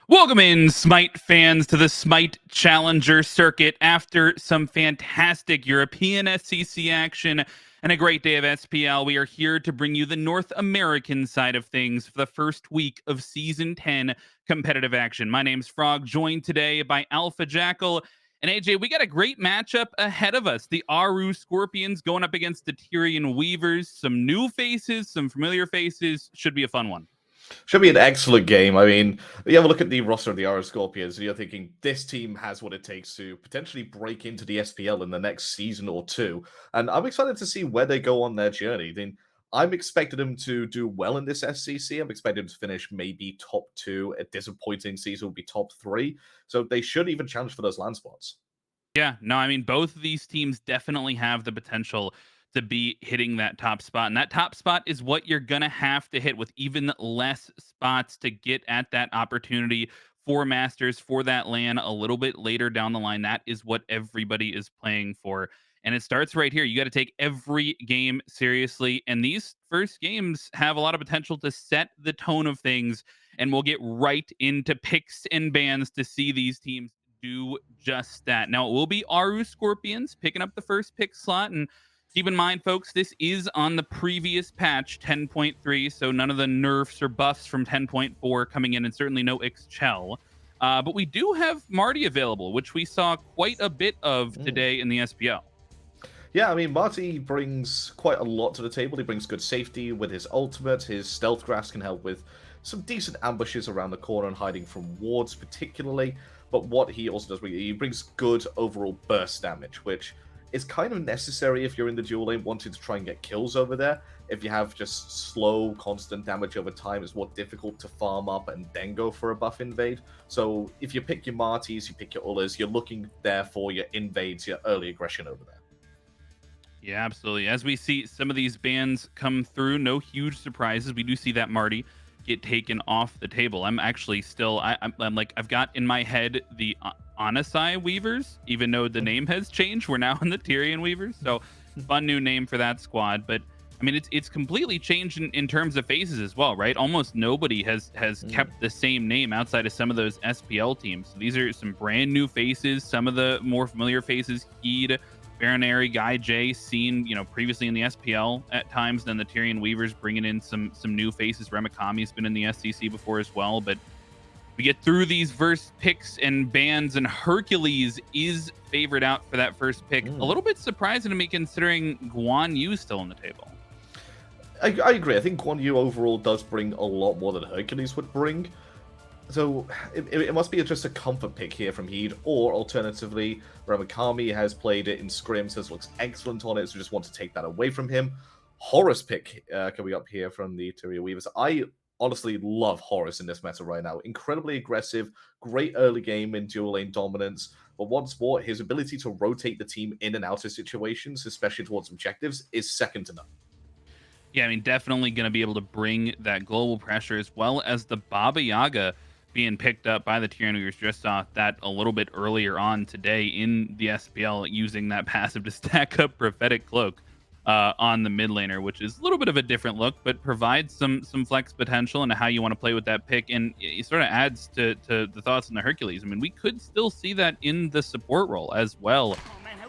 Welcome in, SMITE fans, to the SMITE Challenger Circuit. After some fantastic European SCC action and a great day of SPL, we are here to bring you the North American side of things for the first week of Season 10 competitive action. My name's Frog, joined today by Alpha Jackal. And AJ, we got a great matchup ahead of us. The Aaru Scorpions going up against the Tyrian Weavers. Some new faces, some familiar faces. Should be a fun one. Should be an excellent game. I mean, you have a look at the roster of the Aaru Scorpions, and you're thinking this team has what it takes to potentially break into the SPL in the next season or two. And I'm excited to see where they go on their journey. Then I'm expecting them to do well in this SCC. I'm expecting them to finish maybe top 2. A disappointing season will be top 3. So they should even challenge for those land spots. Yeah, no, I mean, both of these teams definitely have the potential to be hitting that top spot. And that top spot is what you're going to have to hit with even less spots to get at that opportunity for Masters, for that land a little bit later down the line. That is what everybody is playing for. And it starts right here. You got to take every game seriously. And these first games have a lot of potential to set the tone of things. And we'll get right into picks and bans to see these teams do just that. Now, it will be Aaru Scorpions picking up the first pick slot. And keep in mind, folks, this is on the previous patch, 10.3, so none of the nerfs or buffs from 10.4 coming in, and certainly no Ixchel. But we do have Marty available, which we saw quite a bit of today in the SPL. Yeah, I mean, Marty brings quite a lot to the table. He brings good safety with his ultimate. His stealth grasp can help with some decent ambushes around the corner and hiding from wards particularly. But what he also does, he brings good overall burst damage, which is kind of necessary if you're in the dual lane wanting to try and get kills over there. If you have just slow, constant damage over time, it's more difficult to farm up and then go for a buff invade. So if you pick your Martys, you pick your Ullas, you're looking there for your invades, your early aggression over there. Yeah, absolutely. As we see some of these bans come through, no huge surprises. We do see that Marty get taken off the table. I'm actually still, I'm like, I've got in my head the Anasai Weavers, even though the name has changed. We're now in the Tyrian Weavers. So fun new name for that squad. But I mean, it's completely changed in terms of faces as well, right? Almost nobody has kept the same name outside of some of those SPL teams. So these are some brand new faces. Some of the more familiar faces, Heed, Baronary, Guy J, seen previously in the SPL at times. Then the Tyrian Weavers bringing in some new faces. Remikami's been in the SCC before as well. But we get through these first picks and bans, and Hercules is favored out for that first pick. A Mm. little bit surprising to me considering Guan Yu still on the table. I agree. I think Guan Yu overall does bring a lot more than Hercules would bring. So it must be just a comfort pick here from Heed, or alternatively, Ramakami has played it in scrim, says looks excellent on it, so just want to take that away from him. Horus pick coming up here from the Tyrian Weavers. I honestly love Horus in this meta right now. Incredibly aggressive, great early game in dual lane dominance, but once more, his ability to rotate the team in and out of situations, especially towards objectives, is second to none. Yeah, I mean, definitely going to be able to bring that global pressure, as well as the Baba Yaga being picked up by the Tyrian. We just saw that a little bit earlier on today in the SPL, using that passive to stack up Prophetic Cloak on the mid laner, which is a little bit of a different look, but provides some flex potential into how you want to play with that pick. And it sort of adds to the thoughts on the Hercules. I mean, we could still see that in the support role as well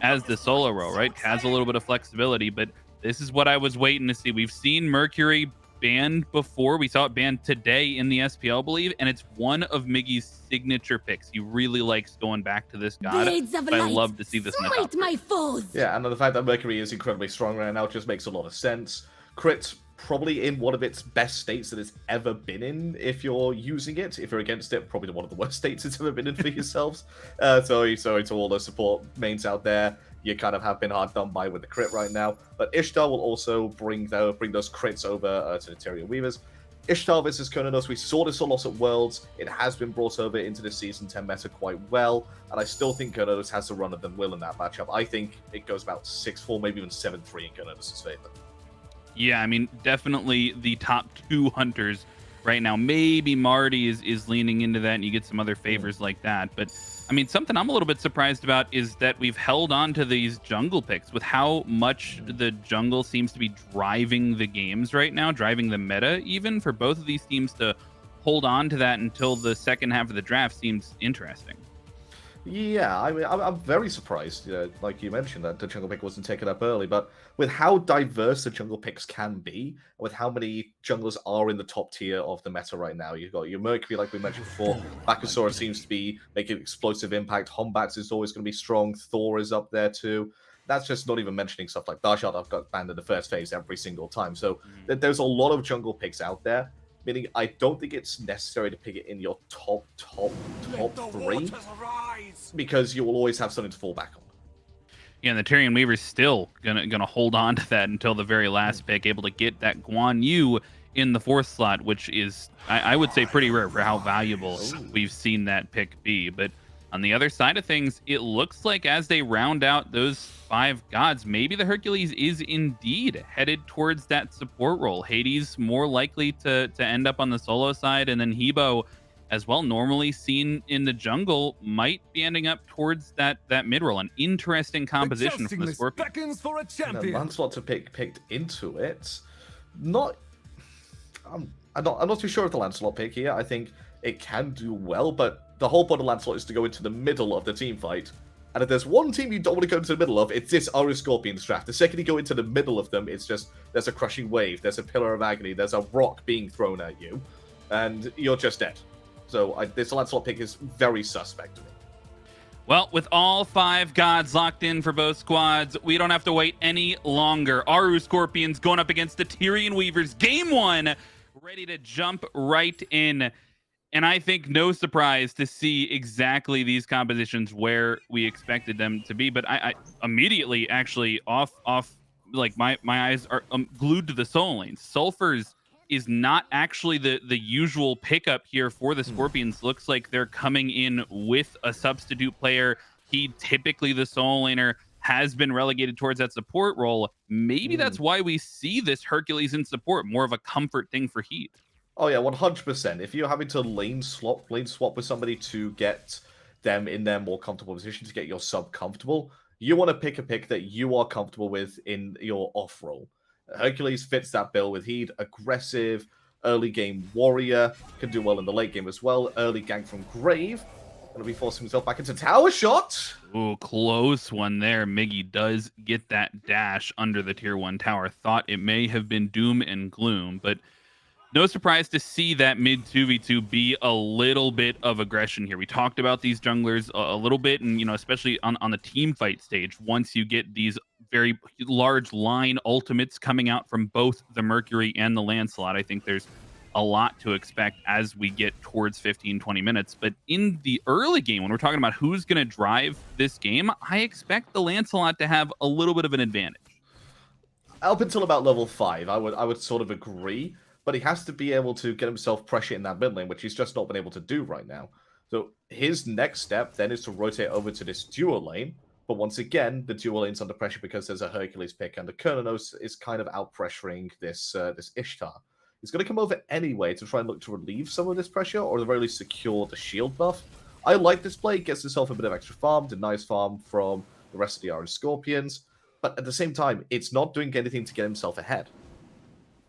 as the solo role, right? Has a little bit of flexibility, but this is what I was waiting to see. We've seen Mercury banned before. We saw it banned today in the SPL, I believe, and it's one of Miggy's signature picks. He really likes going back to this god. I love to see this in the top my foes. Yeah, and the fact that Mercury is incredibly strong right now just makes a lot of sense. Crit's probably in one of its best states that it's ever been in if you're using it. If you're against it, probably one of the worst states it's ever been in for yourselves. So to all the support mains out there, you kind of have been hard done by with the crit right now. But Ishtar will also bring those crits over to the Tyrian Weavers. Ishtar versus Kononos, we saw this a lot at Worlds. It has been brought over into the Season 10 meta quite well, and I still think Kononos has the run of them will in that matchup. I think it goes about 6-4, maybe even 7-3 in Kononos' favor. Yeah, I mean, definitely the top two hunters right now. Maybe Marty is leaning into that, and you get some other favors like that. But I mean, something I'm a little bit surprised about is that we've held on to these jungle picks with how much the jungle seems to be driving the games right now, driving the meta even for both of these teams to hold on to that until the second half of the draft seems interesting. Yeah, I mean, I'm very surprised, like you mentioned, that the jungle pick wasn't taken up early, but with how diverse the jungle picks can be, with how many junglers are in the top tier of the meta right now, you've got your Mercury, like we mentioned before, Bakasura seems to be making explosive impact, Hombax is always going to be strong, Thor is up there too. That's just not even mentioning stuff like Darshard. I've got banned in the first phase every single time. So there's a lot of jungle picks out there, meaning I don't think it's necessary to pick it in your top three, because you will always have something to fall back on. Yeah, and the Tyrian Weaver's still gonna hold on to that until the very last pick, able to get that Guan Yu in the fourth slot, which is, I would say, pretty rare for how valuable we've seen that pick be. But on the other side of things, it looks like as they round out those 5 gods, maybe the Hercules is indeed headed towards that support role. Hades more likely to end up on the solo side, and then Hebo as well, normally seen in the jungle, might be ending up towards that mid role. An interesting composition for the Scorpion. For a champion. Lancelot to picked into it. Not, I'm not too sure of the Lancelot pick here. I think it can do well, but the whole point of Lancelot is to go into the middle of the team fight. And if there's one team you don't want to go into the middle of, it's this Aaru Scorpions draft. The second you go into the middle of them, it's just, there's a crushing wave, there's a pillar of agony, there's a rock being thrown at you, and you're just dead. So this Lancelot pick is very suspect to me. Well, with all 5 gods locked in for both squads, we don't have to wait any longer. Aaru Scorpions going up against the Tyrian Weavers. Game 1, ready to jump right in. And I think no surprise to see exactly these compositions where we expected them to be. But I immediately actually off like my eyes are glued to the soul lanes. Sulfurs is not actually the usual pickup here for the Scorpions. Looks like they're coming in with a substitute player. He typically, the soul laner, has been relegated towards that support role. Maybe that's why we see this Hercules in support, more of a comfort thing for Heat. Oh yeah, 100%. If you're having to lane swap with somebody to get them in their more comfortable position, to get your sub comfortable, you want to pick a pick that you are comfortable with in your off role. Hercules fits that bill with Heat. Aggressive, early game warrior, can do well in the late game as well. Early gank from Grave. Gonna be forcing himself back into tower shot. Ooh, close one there. Miggy does get that dash under the tier 1 tower. Thought it may have been doom and gloom, but No surprise to see that mid 2v2 be a little bit of aggression here. We talked about these junglers a little bit, and especially on the team fight stage, once you get these very large line ultimates coming out from both the Mercury and the Lancelot, I think there's a lot to expect as we get towards 15, 20 minutes. But in the early game, when we're talking about who's going to drive this game, I expect the Lancelot to have a little bit of an advantage. Up until about level 5, I would sort of agree, but he has to be able to get himself pressure in that mid lane, which he's just not been able to do right now. So his next step then is to rotate over to this dual lane, but once again, the dual lane's under pressure because there's a Hercules pick, and the Kernanos is kind of out pressuring this Ishtar. He's going to come over anyway to try and look to relieve some of this pressure, or at the very least secure the shield buff. I like this play, gets himself a bit of extra farm, denies farm from the rest of the Aaru Scorpions, but at the same time, it's not doing anything to get himself ahead.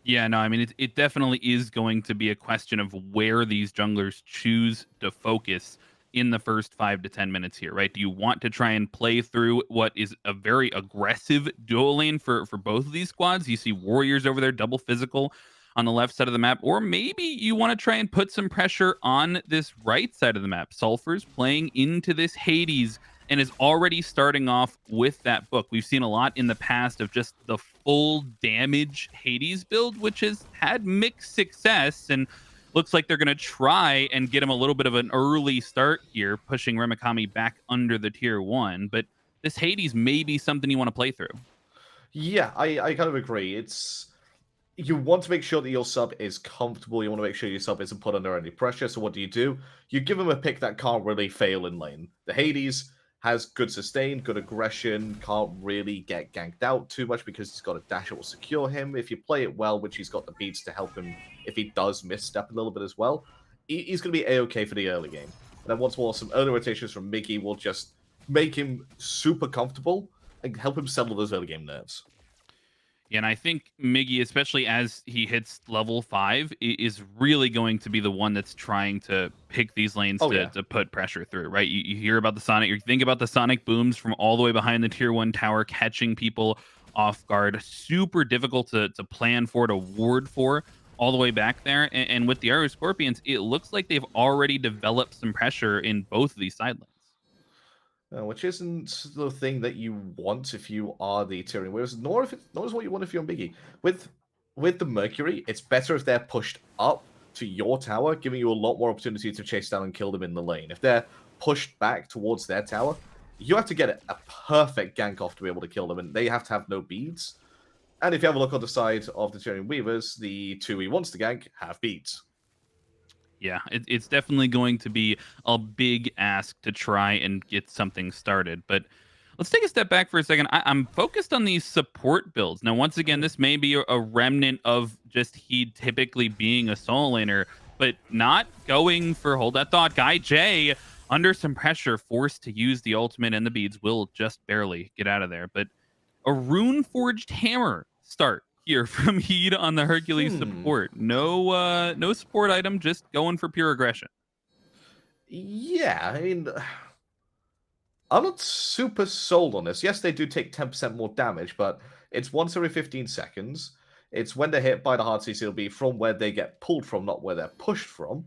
Yeah, no, I mean, it definitely is going to be a question of where these junglers choose to focus in the first 5 to 10 minutes here, right? Do you want to try and play through what is a very aggressive dual lane for both of these squads? You see warriors over there, double physical on the left side of the map, or maybe you want to try and put some pressure on this right side of the map. Sulfur's playing into this Hades and is already starting off with that book. We've seen a lot in the past of just the full damage Hades build, which has had mixed success, and looks like they're going to try and get him a little bit of an early start here, pushing Remikami back under the tier 1. But this Hades may be something you want to play through. Yeah, I kind of agree. You want to make sure that your sub is comfortable. You want to make sure your sub isn't put under any pressure. So what do? You give him a pick that can't really fail in lane. The Hades has good sustain, good aggression, can't really get ganked out too much because he's got a dash that will secure him. If you play it well, which he's got the beats to help him if he does misstep a little bit as well, he's going to be A-okay for the early game. And then once more, some early rotations from Miggy will just make him super comfortable and help him settle those early game nerves. Yeah, and I think Miggy, especially as he hits level 5, is really going to be the one that's trying to pick these lanes Oh, to, yeah. to put pressure through, right? You hear about the Sonic, you think about the Sonic booms from all the way behind the tier 1 tower, catching people off guard. Super difficult to plan for, to ward for all the way back there. And with the Aaru Scorpions, it looks like they've already developed some pressure in both of these side lanes. Which isn't the thing that you want if you are the Tyrian Weavers, nor is what you want if you're Biggie. With the Mercury, it's better if they're pushed up to your tower, giving you a lot more opportunity to chase down and kill them in the lane. If they're pushed back towards their tower, you have to get a perfect gank off to be able to kill them, and they have to have no beads. And if you have a look on the side of the Tyrian Weavers, the two he wants to gank have beads. Yeah, it's definitely going to be a big ask to try and get something started. But let's take a step back for a second. I'm focused on these support builds. Now, once again, this may be a remnant of just he typically being a solo laner, but not going for hold that thought. Guy J, under some pressure, forced to use the ultimate, and the beads will just barely get out of there. But a rune forged hammer start here from Heed on the Hercules support. No support item, just going for pure aggression. Yeah, I mean, I'm not super sold on this. Yes, they do take 10% more damage, but it's once every 15 seconds. It's when they're hit by the hard CC, it'll be from where they get pulled from, not where they're pushed from.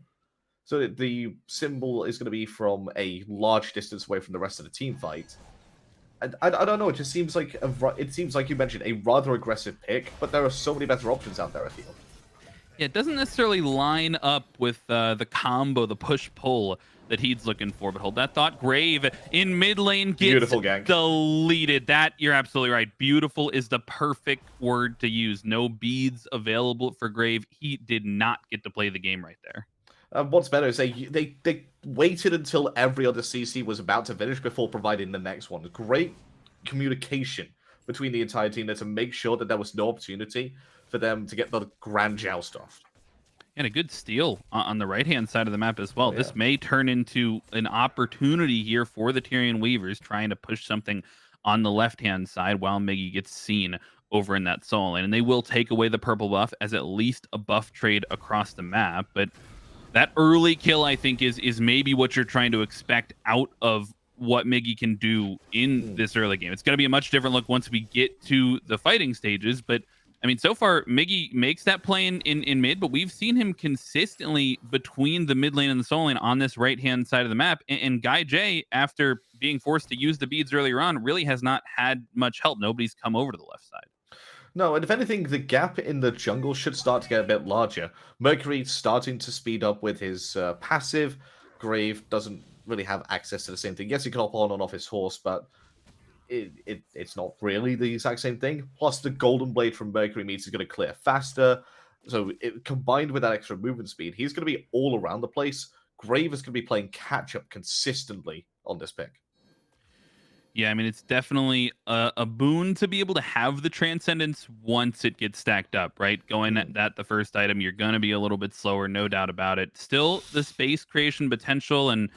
So the symbol is going to be from a large distance away from the rest of the team fight. And I don't know, it just seems like it seems like you mentioned a rather aggressive pick, but there are so many better options out there, I feel. Yeah, it doesn't necessarily line up with the combo, the push-pull that he's looking for. But hold that thought. Grave in mid lane gets Beautiful gank. deleted. That, you're absolutely right. Beautiful is the perfect word to use. No beads available for Grave. He did not get to play the game right there. What's better is they waited until every other CC was about to finish before providing the next one. Great communication between the entire team there to make sure that there was no opportunity for them to get the grand joust off. And a good steal on the right-hand side of the map as well. Oh, yeah. This may turn into an opportunity here for the Tyrian Weavers trying to push something on the left-hand side while Miggy gets seen over in that solo lane. And they will take away the purple buff as at least a buff trade across the map. But that early kill, I think, is maybe what you're trying to expect out of what Miggy can do in this early game. It's going to be a much different look once we get to the fighting stages, but I mean, so far, Miggy makes that play in mid, but we've seen him consistently between the mid lane and the solo lane on this right hand side of the map. And Guy J, after being forced to use the beads earlier on, really has not had much help. Nobody's come over to the left side. No, and if anything, the gap in the jungle should start to get a bit larger. Mercury starting to speed up with his passive. Grave doesn't really have access to the same thing. Yes, he can hop on and off his horse, but it's not really the exact same thing. Plus, the Golden Blade from Mercury means he's going to clear faster. So, combined with that extra movement speed, he's going to be all around the place. Grave is going to be playing catch up consistently on this pick. Yeah, I mean, it's definitely a boon to be able to have the transcendence once it gets stacked up, right? Going at Mm. that the first item, you're going to be a little bit slower, no doubt about it. Still, the space creation potential, and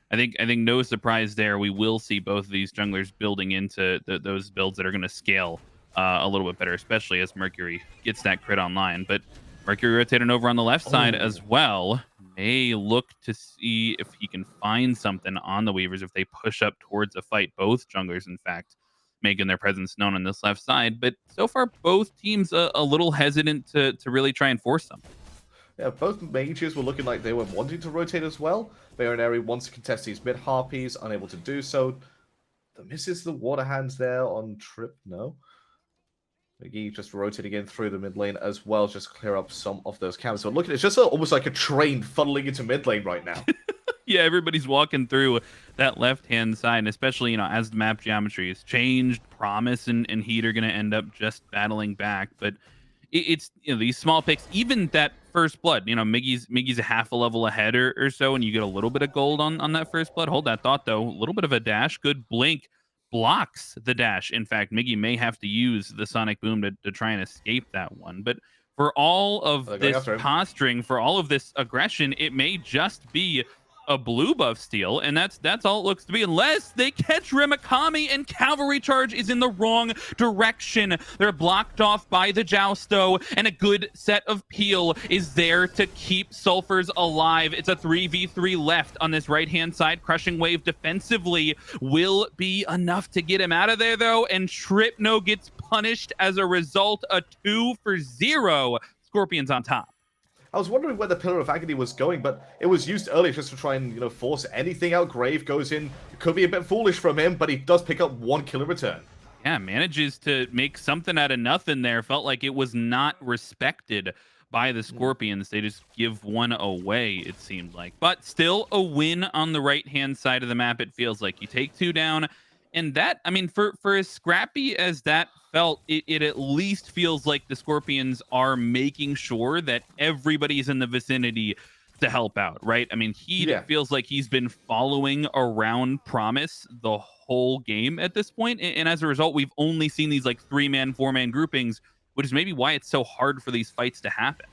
I think no surprise there. We will see both of these junglers building into those builds that are going to scale a little bit better, especially as Mercury gets that crit online. But Mercury rotating over on the left side as Oh, well may look to see if he can find something on the Weavers if they push up towards a fight. Both junglers, in fact, making their presence known on this left side. But so far, both teams a little hesitant to really try and force something. yeah, both mages were looking like they were wanting to rotate as well. Baronary wants to contest these mid harpies, unable to do so. The misses the water hands there on Trip, no. McGee just rotating in through the mid lane as well, just clear up some of those camps. So look at it, it's just almost like a train funneling into mid lane right now. Yeah, everybody's walking through that left hand side, and especially as the map geometry has changed, Promise and Heat are going to end up just battling back. But it's these small picks, even that first blood. Miggy's a half a level ahead or so, and you get a little bit of gold on that first blood. Hold that thought though, a little bit of a dash, good blink blocks the dash. In fact, Miggy may have to use the sonic boom to try and escape that one, but. For all of They're going this after him. posturing, for all of this aggression, it may just be a blue buff steal, and that's all it looks to be, unless they catch Remakami and cavalry charge is in the wrong direction. They're blocked off by the Jousto, and a good set of peel is there to keep Sulfurs alive. It's a 3v3 left on this right-hand side. Crushing Wave defensively will be enough to get him out of there, though, and Shripno gets punished as a result. A 2-for-0. Scorpions on top. I was wondering where the Pillar of Agony was going, but it was used earlier just to try and, force anything out. Grave goes in. It could be a bit foolish from him, but he does pick up 1 kill in return. Yeah, manages to make something out of nothing there. Felt like it was not respected by the Scorpions. They just give one away, it seemed like. But still a win on the right-hand side of the map, it feels like. You take 2 down, and that, I mean, for as scrappy as that felt, it at least feels like the Scorpions are making sure that everybody's in the vicinity to help out, right? I mean, it Yeah. feels like he's been following around Promise the whole game at this point, and as a result, we've only seen these like 3-man, 4-man groupings, which is maybe why it's so hard for these fights to happen.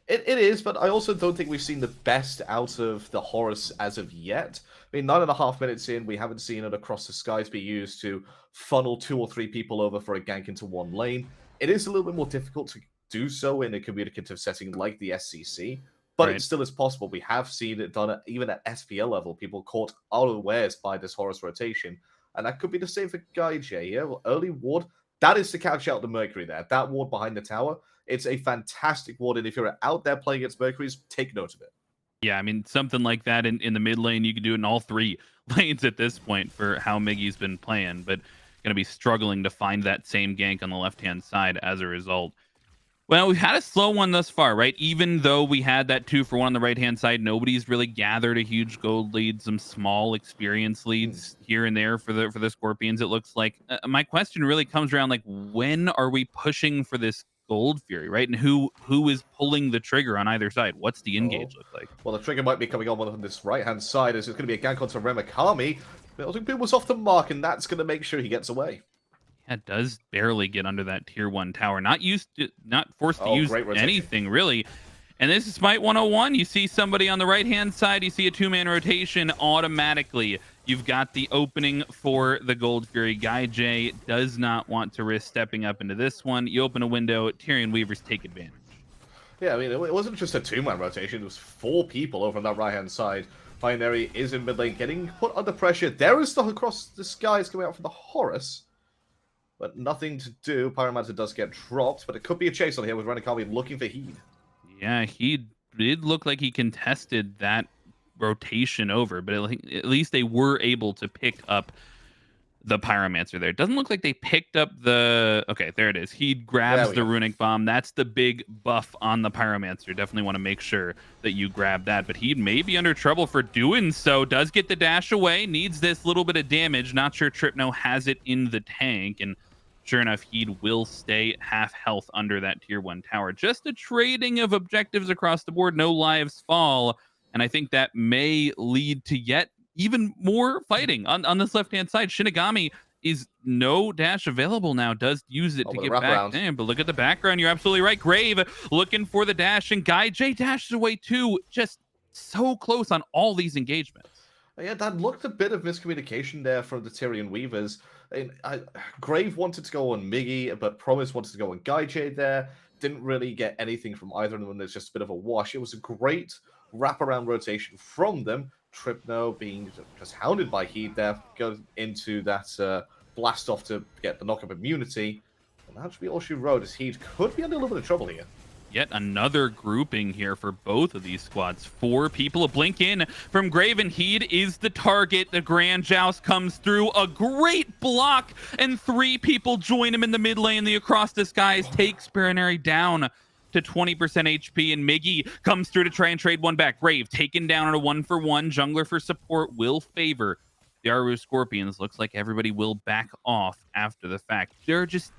It is, but I also don't think we've seen the best out of the Horus as of yet. I mean, 9.5 minutes in, we haven't seen it across the skies be used to funnel 2 or 3 people over for a gank into one lane. It is a little bit more difficult to do so in a communicative setting like the SCC, but it Right. still is possible. We have seen it done even at SPL level, people caught unawares by this Horus rotation, and that could be the same for Guy J. Yeah, well, early ward, that is to catch out the Mercury there. That ward behind the tower, it's a fantastic ward, and if you're out there playing against Mercury's, take note of it. Yeah, I mean, something like that in the mid lane, you can do it in all 3 lanes at this point for how Miggy's been playing, but going to be struggling to find that same gank on the left-hand side as a result. Well, we've had a slow one thus far, right? Even though we had that 2-for-1 on the right-hand side, nobody's really gathered a huge gold lead, some small experience leads here and there for the Scorpions, it looks like. My question really comes around, like, when are we pushing for this Gold Fury, right? And who is pulling the trigger on either side? What's the Oh, engage look like? well, the trigger might be coming on this right-hand side as it's going to be a gank onto Remakami. Building people's off the mark, and that's going to make sure he gets away. Yeah, it does barely get under that tier 1 tower. Not forced to Oh, use great rotation. anything, really. And this is Smite 101. You see somebody on the right-hand side, you see a 2-man rotation automatically. You've got the opening for the Gold Fury. Guy J does not want to risk stepping up into this one. You open a window, Tyrian Weavers take advantage. Yeah, I mean, it wasn't just a 2-man rotation. It was 4 people over on that right-hand side. Binary is in mid lane, getting put under pressure. There is stuff across the skies coming out from the Horus. but nothing to do. Pyromancer does get dropped, but it could be a chase on here with Renekami looking for Heed. Yeah, he did look like he contested that rotation over, but at least they were able to pick up the pyromancer there. It doesn't look like they picked up the okay, there it is. He There grabs we the go. runic bomb. That's the big buff on the pyromancer. Definitely want to make sure that you grab that. But he may be under trouble for doing so. Does get the dash away, needs this little bit of damage. Not sure Tripno has it in the tank. And sure enough, Heed will stay half health under that tier 1 tower. Just a trading of objectives across the board. No lives fall. And I think that may lead to yet even more fighting on this left-hand side. Shinigami is no dash available now. Does use it Oh, to with a get back wraparound. in, but look at the background. You're absolutely right. Grave looking for the dash, and Guy J dashes away too. Just so close on all these engagements. Yeah, that looked a bit of miscommunication there from the Tyrian Weavers. Grave wanted to go on Miggy, but Promise wanted to go on Gaijade there. Didn't really get anything from either of them. There's just a bit of a wash. It was a great wraparound rotation from them. Tripno being just hounded by Heed there, goes into that blast off to get the knockup immunity. And that should be all she wrote, as Heed could be in a little bit of trouble here. Yet another grouping here for both of these squads. 4 people. A blink in from Graven. Heed is the target. The Grand Joust comes through. A great block, and 3 people join him in the mid lane. The Across the Skies takes Baronary down to 20% HP, and Miggy comes through to try and trade one back. Grave taken down on a 1-for-1. Jungler for support will favor the Aaru Scorpions. Looks like everybody will back off after the fact. They're just,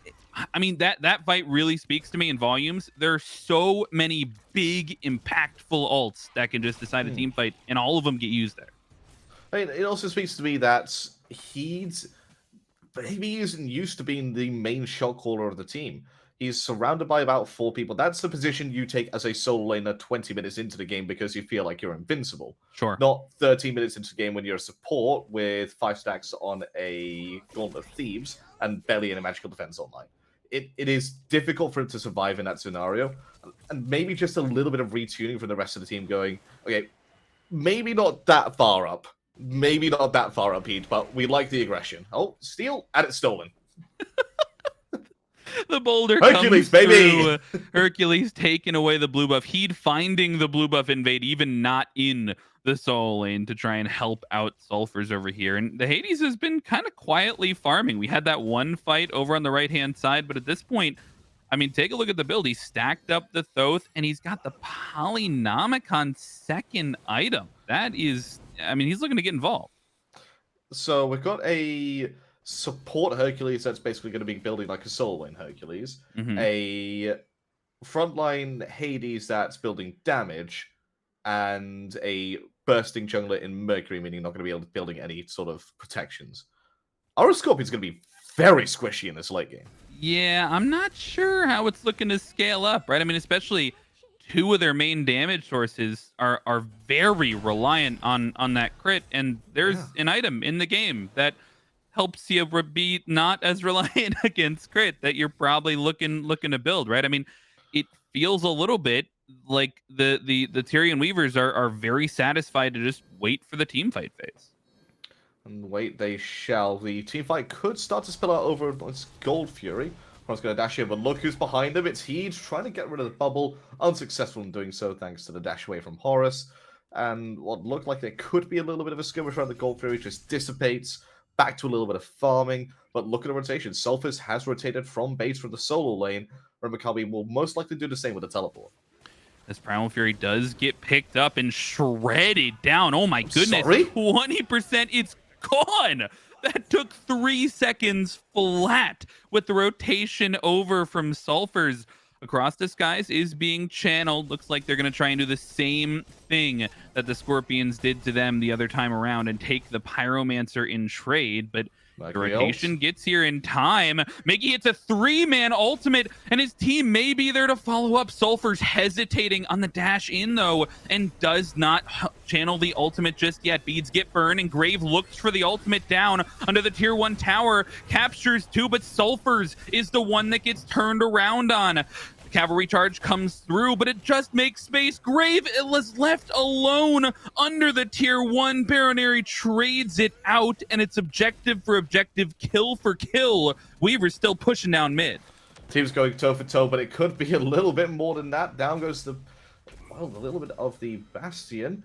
I mean, that fight really speaks to me in volumes. There are so many big, impactful ults that can just decide a team fight, and all of them get used there. I mean, it also speaks to me that Heed's maybe he isn't used to being the main shot caller of the team. He's surrounded by about 4 people. That's the position you take as a solo laner 20 minutes into the game because you feel like you're invincible. Sure. Not 13 minutes into the game when you're a support with 5 stacks on a Gauntlet of Thieves and barely any magical defense online. It is difficult for him to survive in that scenario. And maybe just a little bit of retuning from the rest of the team going, okay, maybe not that far up. Maybe not that far up, Pete, but we like the aggression. Oh, steal, and it's stolen. The boulder Hercules, comes baby! through. Hercules taking away the blue buff. He'd finding the blue buff invade, even not in the solo lane, to try and help out Sulfurs over here. And the Hades has been kind of quietly farming. We had that one fight over on the right-hand side, but at this point, I mean, take a look at the build. He stacked up the Thoth, and he's got the Polynomicon second item. That is, I mean, he's looking to get involved. So we've got a support Hercules that's basically going to be building like a solo lane Hercules. A frontline Hades that's building damage, and a bursting jungler in Mercury, meaning not going to be able to building any sort of protections. Our Scorpion's going to be very squishy in this late game. Yeah, I'm not sure how it's looking to scale up, right? I mean, especially 2 of their main damage sources are very reliant on that crit, and there's an item in the game that helps you be not as reliant against crit that you're probably looking to build, right? I mean, it feels a little bit like the Tyrian Weavers are very satisfied to just wait for the team fight phase. And wait, they shall. The team fight could start to spill out over this Gold Fury. I was going to dash in, but look who's behind him. It's Heed trying to get rid of the bubble. Unsuccessful in doing so, thanks to the dash away from Horus. And what looked like there could be a little bit of a skirmish around the Gold Fury just dissipates. Back to a little bit of farming. But look at the rotation. Sulfurs has rotated from base from the solo lane, where Maccabi will most likely do the same with the teleport. This Primal Fury does get picked up and shredded down. Oh my goodness. Sorry? 20%. It's gone. That took 3 seconds flat with the rotation over from Sulfurs. Across the Skies is being channeled. Looks like they're going to try and do the same thing that the Scorpions did to them the other time around and take the Pyromancer in trade, but the rotation gets here in time. Miggy hits a 3-man ultimate, and his team may be there to follow up. Sulfur's hesitating on the dash in, though, and does not channel the ultimate just yet. Beads get burned, and Grave looks for the ultimate down under the tier 1 tower. Captures 2, but Sulfur's is the one that gets turned around on. Cavalry charge comes through, but it just makes space. Grave is left alone under the tier 1. Baronary trades it out, and it's objective for objective, kill for kill. Weaver's still pushing down mid. Team's going toe for toe, but it could be a little bit more than that. Down goes a little bit of the Bastion.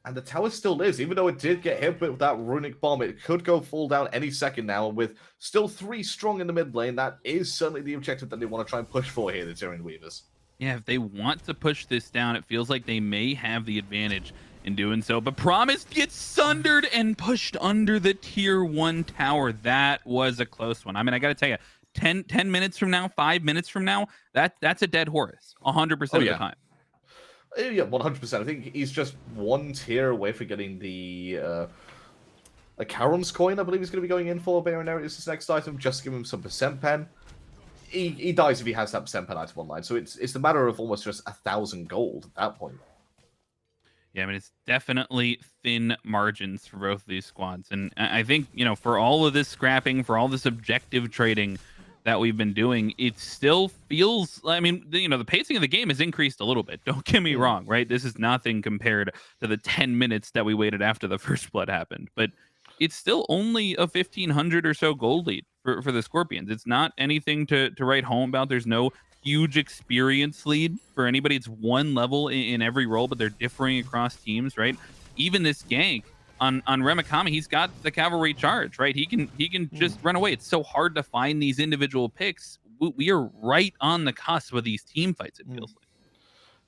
And the tower still lives, even though it did get hit with that runic bomb. It could go fall down any second now, and with still 3 strong in the mid lane, that is certainly the objective that they want to try and push for here, the Tyrian Weavers. Yeah, if they want to push this down, it feels like they may have the advantage in doing so. But Promise gets sundered and pushed under the tier 1 tower. That was a close one. I mean, I got to tell you, 10 minutes from now, 5 minutes from now, that's a dead horse 100% of the time. Yeah, 100%. I think he's just 1 tier away from getting the Charon's coin, I believe he's going to be going in for. Baronary is his next item. Just give him some percent pen. He dies if he has that percent pen item online. So it's a matter of almost just 1,000 gold at that point. Yeah, I mean, it's definitely thin margins for both of these squads. And I think, for all of this scrapping, for all this objective trading that we've been doing, it still feels, I mean, the pacing of the game has increased a little bit. Don't get me wrong, right? This is nothing compared to the 10 minutes that we waited after the first blood happened. But it's still only a 1,500 or so gold lead for the Scorpions. It's not anything to write home about. There's no huge experience lead for anybody. It's 1 level in every role, but they're differing across teams, right? Even this gank on Remikami, he's got the cavalry charge, right? He can just run away. It's so hard to find these individual picks. We are right on the cusp of these team fights, it feels like.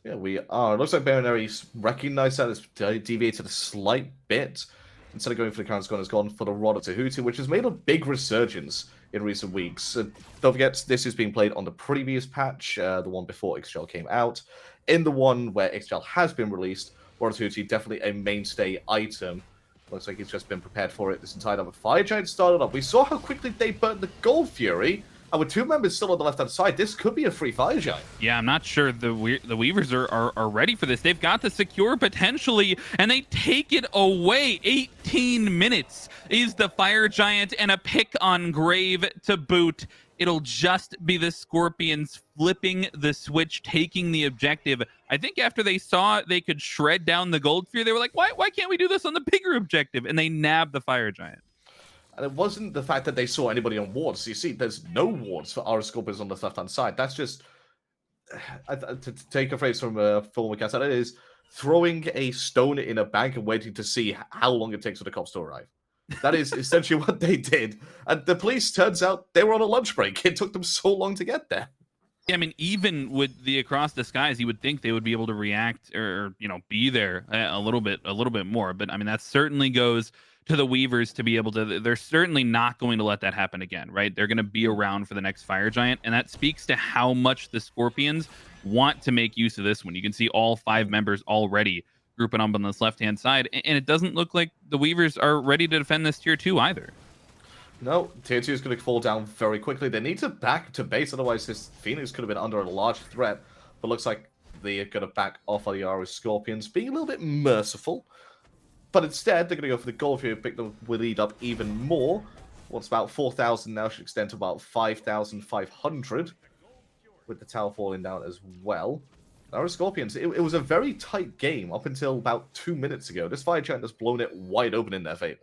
Yeah, we are. It looks like Baronary's recognized that, it's deviated a slight bit. Instead of going for the Charon's coin, has gone for the Rod of Tahuti, which has made a big resurgence in recent weeks. Don't forget, this is being played on the previous patch, the one before XGL came out. In the one where XGL has been released, Rod of Tahuti definitely a mainstay item. Looks like he's just been prepared for it this entire time. Fire Giant started up. We saw how quickly they burnt the Gold Fury. And with 2 members still on the left-hand side, this could be a free Fire Giant. Yeah, I'm not sure the Weavers are ready for this. They've got the secure potentially, and they take it away. 18 minutes is the Fire Giant, and a pick on Grave to boot. It'll just be the Scorpions flipping the switch, taking the objective. I think after they saw they could shred down the Gold Fear, they were like, why can't we do this on the bigger objective? And they nabbed the Fire Giant. And it wasn't the fact that they saw anybody on wards. You see, there's no wards for our Scorpions on the left-hand side. That's just, to take a phrase from a former cast, that is throwing a stone in a bank and waiting to see how long it takes for the cops to arrive. That is essentially what they did. And the police, turns out, they were on a lunch break. It took them so long to get there. Yeah, I mean, even with the Across the Skies, you would think they would be able to react or be there a little bit more. But I mean, that certainly goes to the Weavers to be able to. They're certainly not going to let that happen again, right? They're going to be around for the next Fire Giant, and that speaks to how much the Scorpions want to make use of this one. You can see all 5 members already grouping up on this left-hand side, and it doesn't look like the Weavers are ready to defend this tier 2 either. No, tier 2 is going to fall down very quickly. They need to back to base, otherwise this Phoenix could have been under a large threat. But looks like they're going to back off on the Aaru Scorpions, being a little bit merciful. But instead, they're going to go for the Gold Fury, pick the lead up even more. What's about 4,000 now, should extend to about 5,500. With the tower falling down as well. Aaru Scorpions, it was a very tight game up until about 2 minutes ago. This Fire Giant has blown it wide open in their favor.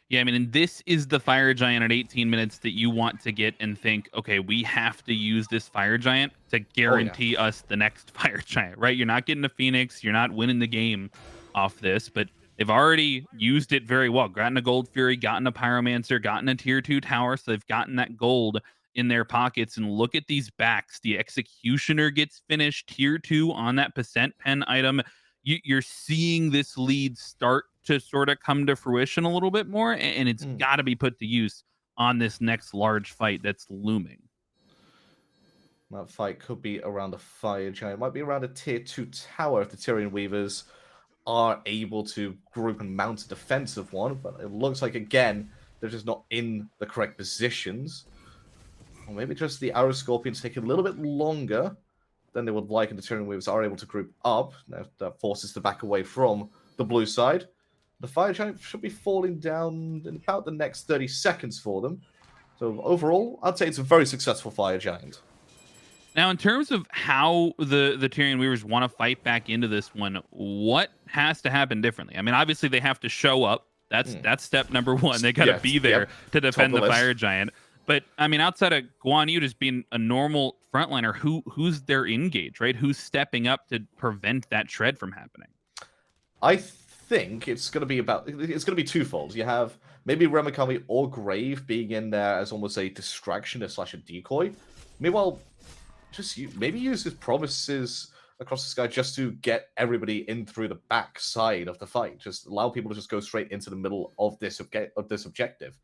Yeah, I mean, and this is the Fire Giant at 18 minutes that you want to get and think, okay, we have to use this Fire Giant to guarantee us the next Fire Giant, right? You're not getting a Phoenix. You're not winning the game off this, but they've already used it very well. Gotten a Gold Fury, gotten a Pyromancer, gotten a tier 2 tower, so they've gotten that gold in their pockets. And look at these backs. The Executioner gets finished, tier 2 on that percent pen item. You're seeing this lead start to sort of come to fruition a little bit more, and it's got to be put to use on this next large fight that's looming. That fight could be around a Fire Giant. It might be around a tier 2 tower if the Tyrian Weavers are able to group and mount a defensive one. But it looks like, again, they're just not in the correct positions. Or maybe just the Aaru Scorpions take a little bit longer than they would like, and the Tyrian Weavers are able to group up. That forces to back away from the blue side. The Fire Giant should be falling down in about the next 30 seconds for them. So overall, I'd say it's a very successful Fire Giant. Now, in terms of how the Tyrian Weavers want to fight back into this one, what has to happen differently? I mean, obviously they have to show up. Hmm. That's step number one. They got to Yes, be there yep. to Top of defend the the list. fire giant. But I mean, outside of Guan Yu just being a normal frontliner, who's their engage, right? Who's stepping up to prevent that shred from happening? I think it's gonna be twofold. You have maybe Remakami or Grave being in there as almost a distraction slash a decoy. Meanwhile, maybe use his promises across the sky just to get everybody in through the back side of the fight. Just allow people to just go straight into the middle of this objective.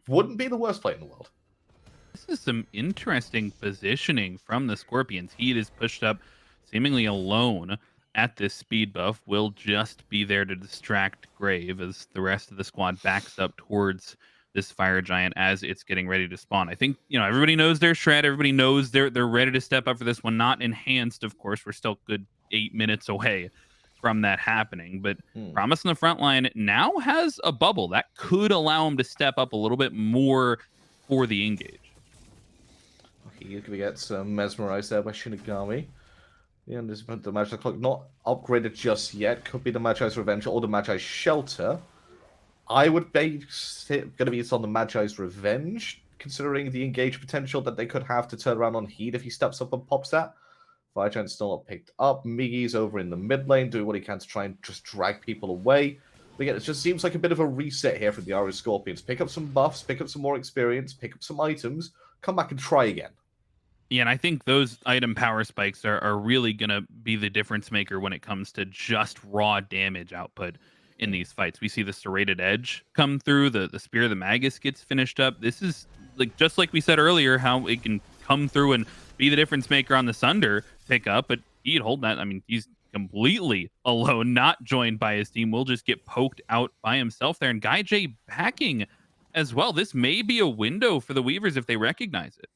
Wouldn't be the worst play in the world. This is some interesting positioning from the Scorpions. Heat is pushed up seemingly alone at this speed buff. Will just be there to distract Grave as the rest of the squad backs up towards this fire giant as it's getting ready to spawn. I think, everybody knows their shred. Everybody knows they're ready to step up for this one. Not enhanced, of course. We're still good 8 minutes away from that happening. But Hmm. Promise in the front line now has a bubble that could allow him to step up a little bit more for the engage. He's gonna get mesmerized there by Shinigami. Yeah, and the Magic Clock not upgraded just yet. Could be the Magi's Revenge or the Magi's Shelter. I would base it going to be on the Magi's Revenge, considering the engage potential that they could have to turn around on Heat if he steps up and pops that. Fire Giant's still not picked up. Miggy's over in the mid lane, doing what he can to try and just drag people away. But again, it just seems like a bit of a reset here for the Aaru Scorpions. Pick up some buffs, pick up some more experience, pick up some items, come back and try again. Yeah, and I think those item power spikes are really going to be the difference maker when it comes to just raw damage output in these fights. We see the serrated edge come through, the spear of the magus gets finished up. This is just like we said earlier, how it can come through and be the difference maker on the Sunder pickup, but he'd hold that. I mean, he's completely alone, not joined by his team. Will just get poked out by himself there. And Guy J backing as well. This may be a window for the Weavers if they recognize it.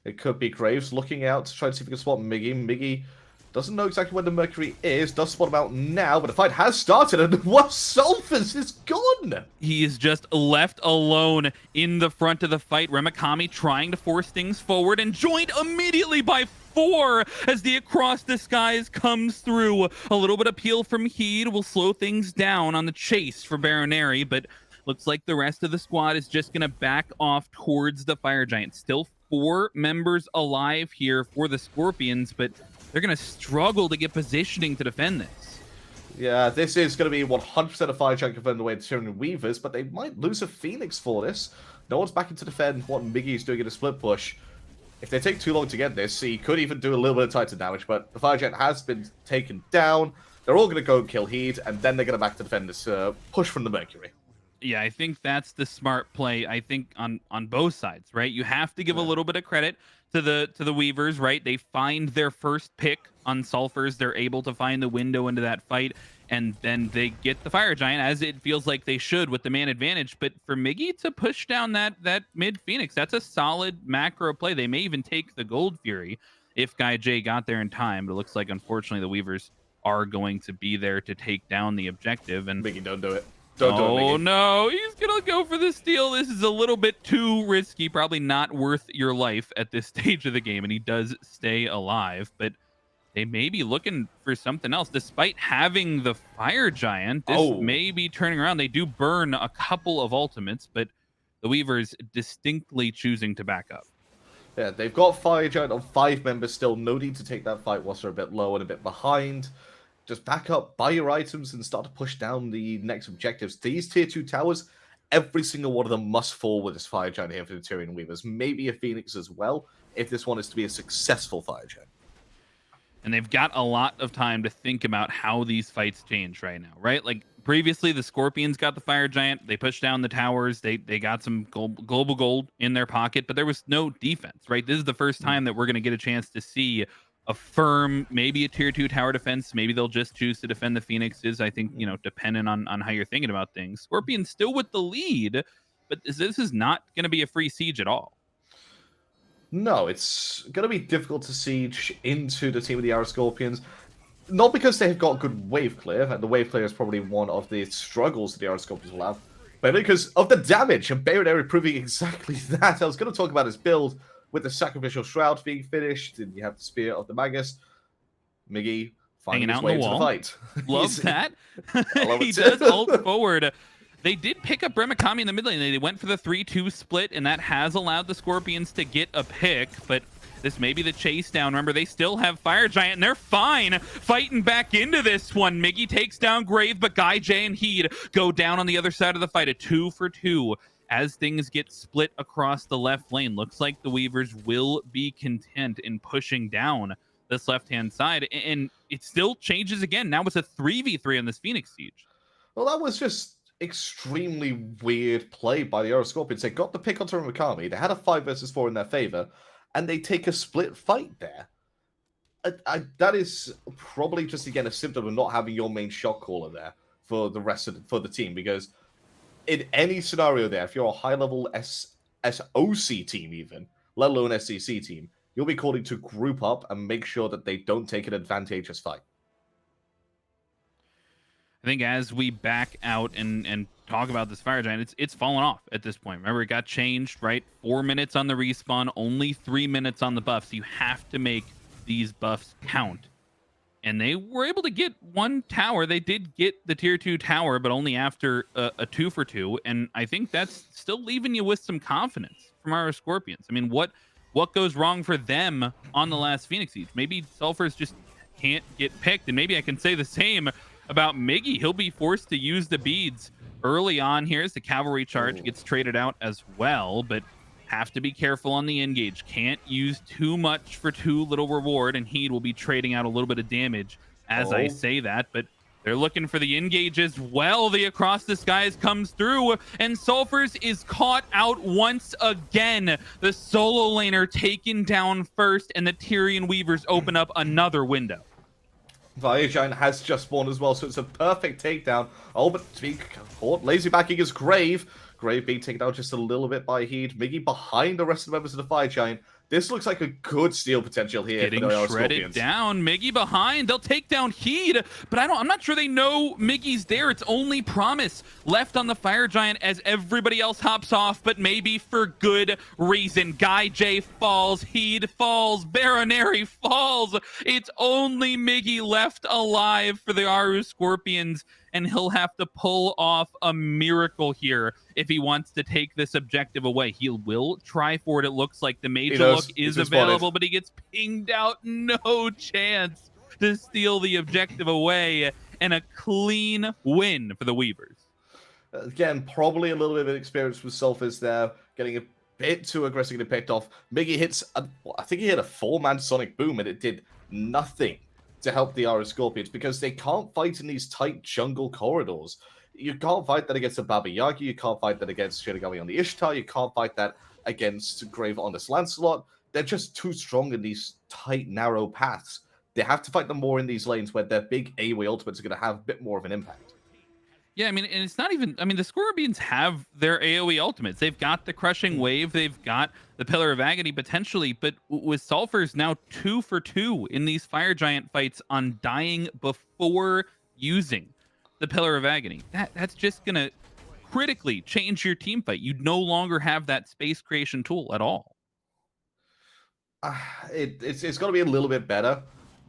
It could be Graves looking out to try to see if he can spot Miggy. Miggy doesn't know exactly where the Mercury is, does spot him out now, but the fight has started, and what Sulfurs is gone! He is just left alone in the front of the fight. Remakami trying to force things forward and joined immediately by 4 as the Across the Skies comes through. A little bit of peel from Heed will slow things down on the chase for Baroneri, but looks like the rest of the squad is just going to back off towards the Fire Giant. Still 4 members alive here for the Scorpions, but they're going to struggle to get positioning to defend this. Yeah, this is going to be 100% a Fire Giant confirmed the way to Tyrian Weavers, but they might lose a Phoenix for this. No one's backing to defend what Miggy's doing in a split push. If they take too long to get this, he could even do a little bit of Titan damage, but the Fire Giant has been taken down. They're all going to go and kill Heat, and then they're going to back to defend this push from the Mercury. Yeah, I think that's the smart play. I think on both sides, right? You have to give a little bit of credit to the Weavers, right? They find their first pick on Sulfurs. They're able to find the window into that fight, and then they get the Fire Giant as it feels like they should with the man advantage. But for Miggy to push down that mid Phoenix, that's a solid macro play. They may even take the Gold Fury if Guy J got there in time. But it looks like unfortunately the Weavers are going to be there to take down the objective. And Miggy, don't do it. Don't do it, oh Miggy. no, he's gonna go for the steal. This is a little bit too risky, probably not worth your life at this stage of the game, and he does stay alive, but they may be looking for something else. Despite having the Fire Giant, this may be turning around. They do burn a couple of ultimates, but the Weavers distinctly choosing to back up. Yeah, they've got Fire Giant on 5 members still. No need to take that fight whilst they're a bit low and a bit behind. Just back up, buy your items, and start to push down the next objectives. These tier 2 towers, every single one of them must fall with this Fire Giant here for the Tyrian Weavers. Maybe a Phoenix as well, if this one is to be a successful Fire Giant. And they've got a lot of time to think about how these fights change right now, right? Like previously, the Scorpions got the Fire Giant. They pushed down the towers. They got some global gold in their pocket, but there was no defense, right? This is the first time that we're going to get a chance to see a firm, maybe a tier 2 tower defense. Maybe they'll just choose to defend the Phoenixes. I think, depending on how you're thinking about things. Scorpions still with the lead, but this is not going to be a free siege at all. No, it's going to be difficult to siege into the team of the Aaru Scorpions. Not because they've got good wave clear, and the wave clear is probably one of the struggles that the Aaru Scorpions will have, but because of the damage, and Baroneri proving exactly that. I was going to talk about his build, with the Sacrificial Shroud being finished, and you have the Spear of the Magus, Miggy finding Hanging his out in the way into the wall. fight. Love that. I love He it does ult too. forward. They did pick up Remakami in the mid lane. They went for the 3-2 split, and that has allowed the Scorpions to get a pick, but this may be the chase down. Remember, they still have Fire Giant, and they're fine fighting back into this one. Miggy takes down Grave, but Guy, Jay, and Heed go down on the other side of the fight, a 2-for-2. As things get split across the left lane, looks like the Weavers will be content in pushing down this left-hand side, and it still changes again. Now it's a 3v3 on this Phoenix Siege. Well, that was just extremely weird play by the Aaru Scorpions. They got the pick onto Mikami. They had a 5 versus 4 in their favor, and they take a split fight there. That is probably just, again, a symptom of not having your main shot caller there for the rest of for the team, because in any scenario there, if you're a high-level SOC team even, let alone SCC team, you'll be calling to group up and make sure that they don't take an advantageous fight. I think as we back out and talk about this Fire Giant, it's fallen off at this point. Remember, it got changed, right? 4 minutes on the respawn, only 3 minutes on the buff. So you have to make these buffs count. And they were able to get one tower. They did get the tier 2 tower, but only after a 2-for-2. And I think that's still leaving you with some confidence from our Scorpions. I mean, what goes wrong for them on the last Phoenix Siege? Maybe Sulfurs just can't get picked. And maybe I can say the same about Miggy. He'll be forced to use the beads early on here as the cavalry charge gets traded out as well, but have to be careful on the engage. Can't use too much for too little reward, and Heed will be trading out a little bit of damage as I say that, but they're looking for the engage as well. The Across the Skies comes through, and Sulfurs is caught out once again. The solo laner taken down first, and the Tyrian Weavers open up another window. Fire Giant has just spawned as well, so it's a perfect takedown. Oh, but to be caught, lazy backing is Grave. Grave being taken out just a little bit by Heed. Miggy behind the rest of the members of the Fire Giant. This looks like a good steal potential here. Getting for the shredded Scorpions. down. Miggy behind. They'll take down Heed, but I'm not sure they know Miggy's there. It's only Promise left on the Fire Giant as everybody else hops off, but maybe for good reason. Guy J falls. Heed falls. Baronary falls. It's only Miggy left alive for the Aaru Scorpions, and he'll have to pull off a miracle here if he wants to take this objective away. He will try for it. It looks like the major look is available, but he gets pinged out. No chance to steal the objective away, and a clean win for the Weavers. Again, probably a little bit of experience with Sulfurs there, getting a bit too aggressively picked off. Miggy hits, I think he hit a 4-man Sonic Boom, and it did nothing to help the Aaru Scorpions, because they can't fight in these tight jungle corridors. You can't fight that against a Baba Yaga, you can't fight that against Shinigami on the Ishtar, you can't fight that against Grave on this Lancelot. They're just too strong in these tight, narrow paths. They have to fight them more in these lanes where their big AoE ultimates are going to have a bit more of an impact. Yeah, I mean, and it's not even, I mean, the Scorpions have their AoE ultimates. They've got the Crushing Wave, they've got the Pillar of Agony potentially, but with Sulfurs now 2-for-2 in these Fire Giant fights on dying before using the Pillar of Agony. That's just going to critically change your team fight. You no longer have that space creation tool at all. It's going to be a little bit better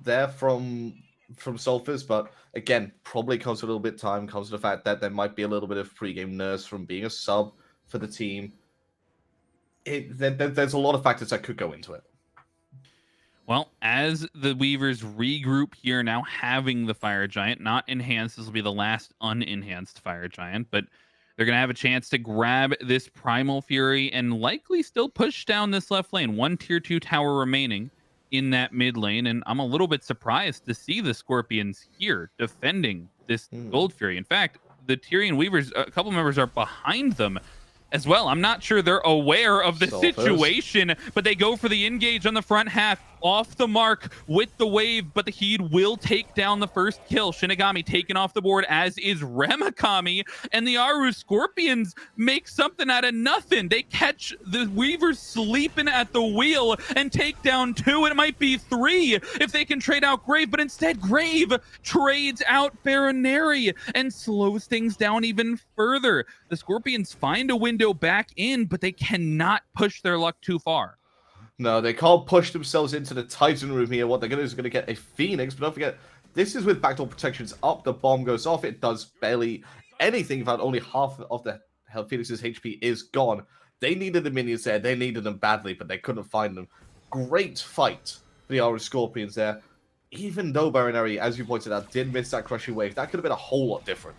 there from Sulfurs, but again, probably comes with a little bit of time, comes with the fact that there might be a little bit of pre-game nerves from being a sub for the team. There's a lot of factors that could go into it. Well, as the Weavers regroup here, now having the Fire Giant, not enhanced, this will be the last unenhanced Fire Giant, but they're going to have a chance to grab this Primal Fury and likely still push down this left lane. One tier 2 tower remaining in that mid lane, and I'm a little bit surprised to see the Scorpions here defending this Gold Fury. In fact, the Tyrian Weavers, a couple members are behind them as well. I'm not sure they're aware of the situation, but they go for the engage on the front half, off the mark with the wave, but the Heed will take down the first kill. Shinigami taken off the board, as is Remakami, and the Aaru Scorpions make something out of nothing. They catch the Weavers sleeping at the wheel and take down 2, and it might be 3 if they can trade out Grave, but instead Grave trades out Baronary and slows things down even further. The Scorpions find a window back in, but they cannot push their luck too far. No, they can't push themselves into the Titan room here. What they're going to do is going to get a Phoenix, but don't forget, this is with backdoor protections up. The bomb goes off. It does barely anything. In fact, only half of the Phoenix's HP is gone. They needed the minions there. They needed them badly, but they couldn't find them. Great fight for the Aaru Scorpions there. Even though Baroneri, as you pointed out, did miss that crushing wave, that could have been a whole lot different.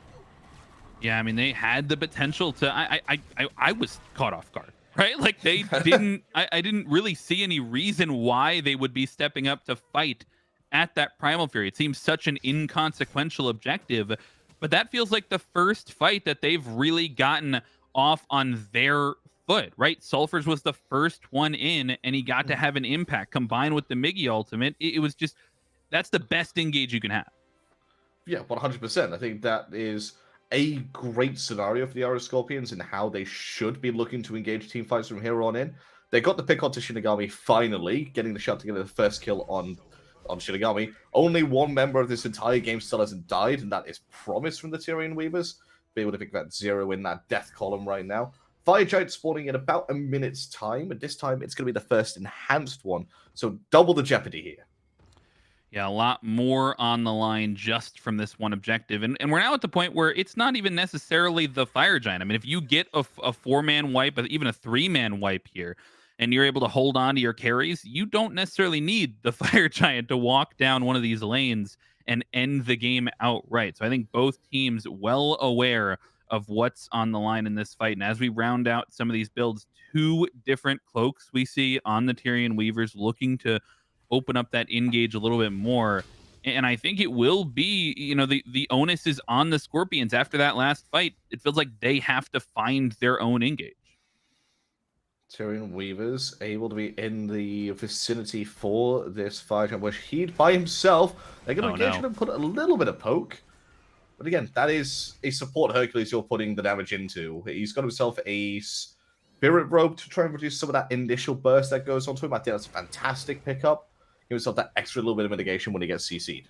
Yeah, I mean, they had the potential to. I was caught off guard, right? Like they didn't. I didn't really see any reason why they would be stepping up to fight at that Primal Fury. It seems such an inconsequential objective, but that feels like the first fight that they've really gotten off on their foot, right? Sulfur's was the first one in, and he got to have an impact combined with the Miggy ultimate. It was just that's the best engage you can have. Yeah, 100%. I think that is a great scenario for the Aaru Scorpions and how they should be looking to engage team fights from here on in. They got the pick onto Shinigami finally, getting the shot to get the first kill on Shinigami. Only one member of this entire game still hasn't died, and that is Promise from the Tyrian Weavers. Be able to pick that 0 in that death column right now. Fire Giant spawning in about a minute's time, and this time it's going to be the first enhanced one. So double the jeopardy here. Yeah, a lot more on the line just from this one objective. And we're now at the point where it's not even necessarily the Fire Giant. I mean, if you get a four-man wipe, even a three-man wipe here, and you're able to hold on to your carries, you don't necessarily need the Fire Giant to walk down one of these lanes and end the game outright. So I think both teams well aware of what's on the line in this fight. And as we round out some of these builds, two different cloaks we see on the Tyrian Weavers looking to open up that engage a little bit more. And I think it will be, the onus is on the Scorpions after that last fight. It feels like they have to find their own engage. Tyrian Weavers able to be in the vicinity for this fight, where he'd by himself. They're going to engage him and put a little bit of poke. But again, that is a support Hercules you're putting the damage into. He's got himself a Spirit Robe to try and reduce some of that initial burst that goes onto him. I think that's a fantastic pickup. Give himself that extra little bit of mitigation when he gets CC'd.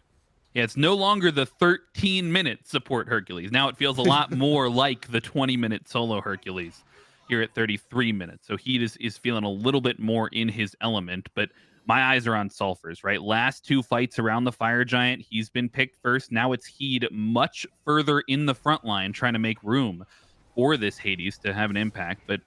Yeah, it's no longer the 13-minute support Hercules. Now it feels a lot more like the 20-minute solo Hercules here at 33 minutes. So Heat is feeling a little bit more in his element, but my eyes are on Sulfurs, right? Last two fights around the Fire Giant, he's been picked first. Now it's Heat much further in the front line trying to make room for this Hades to have an impact. But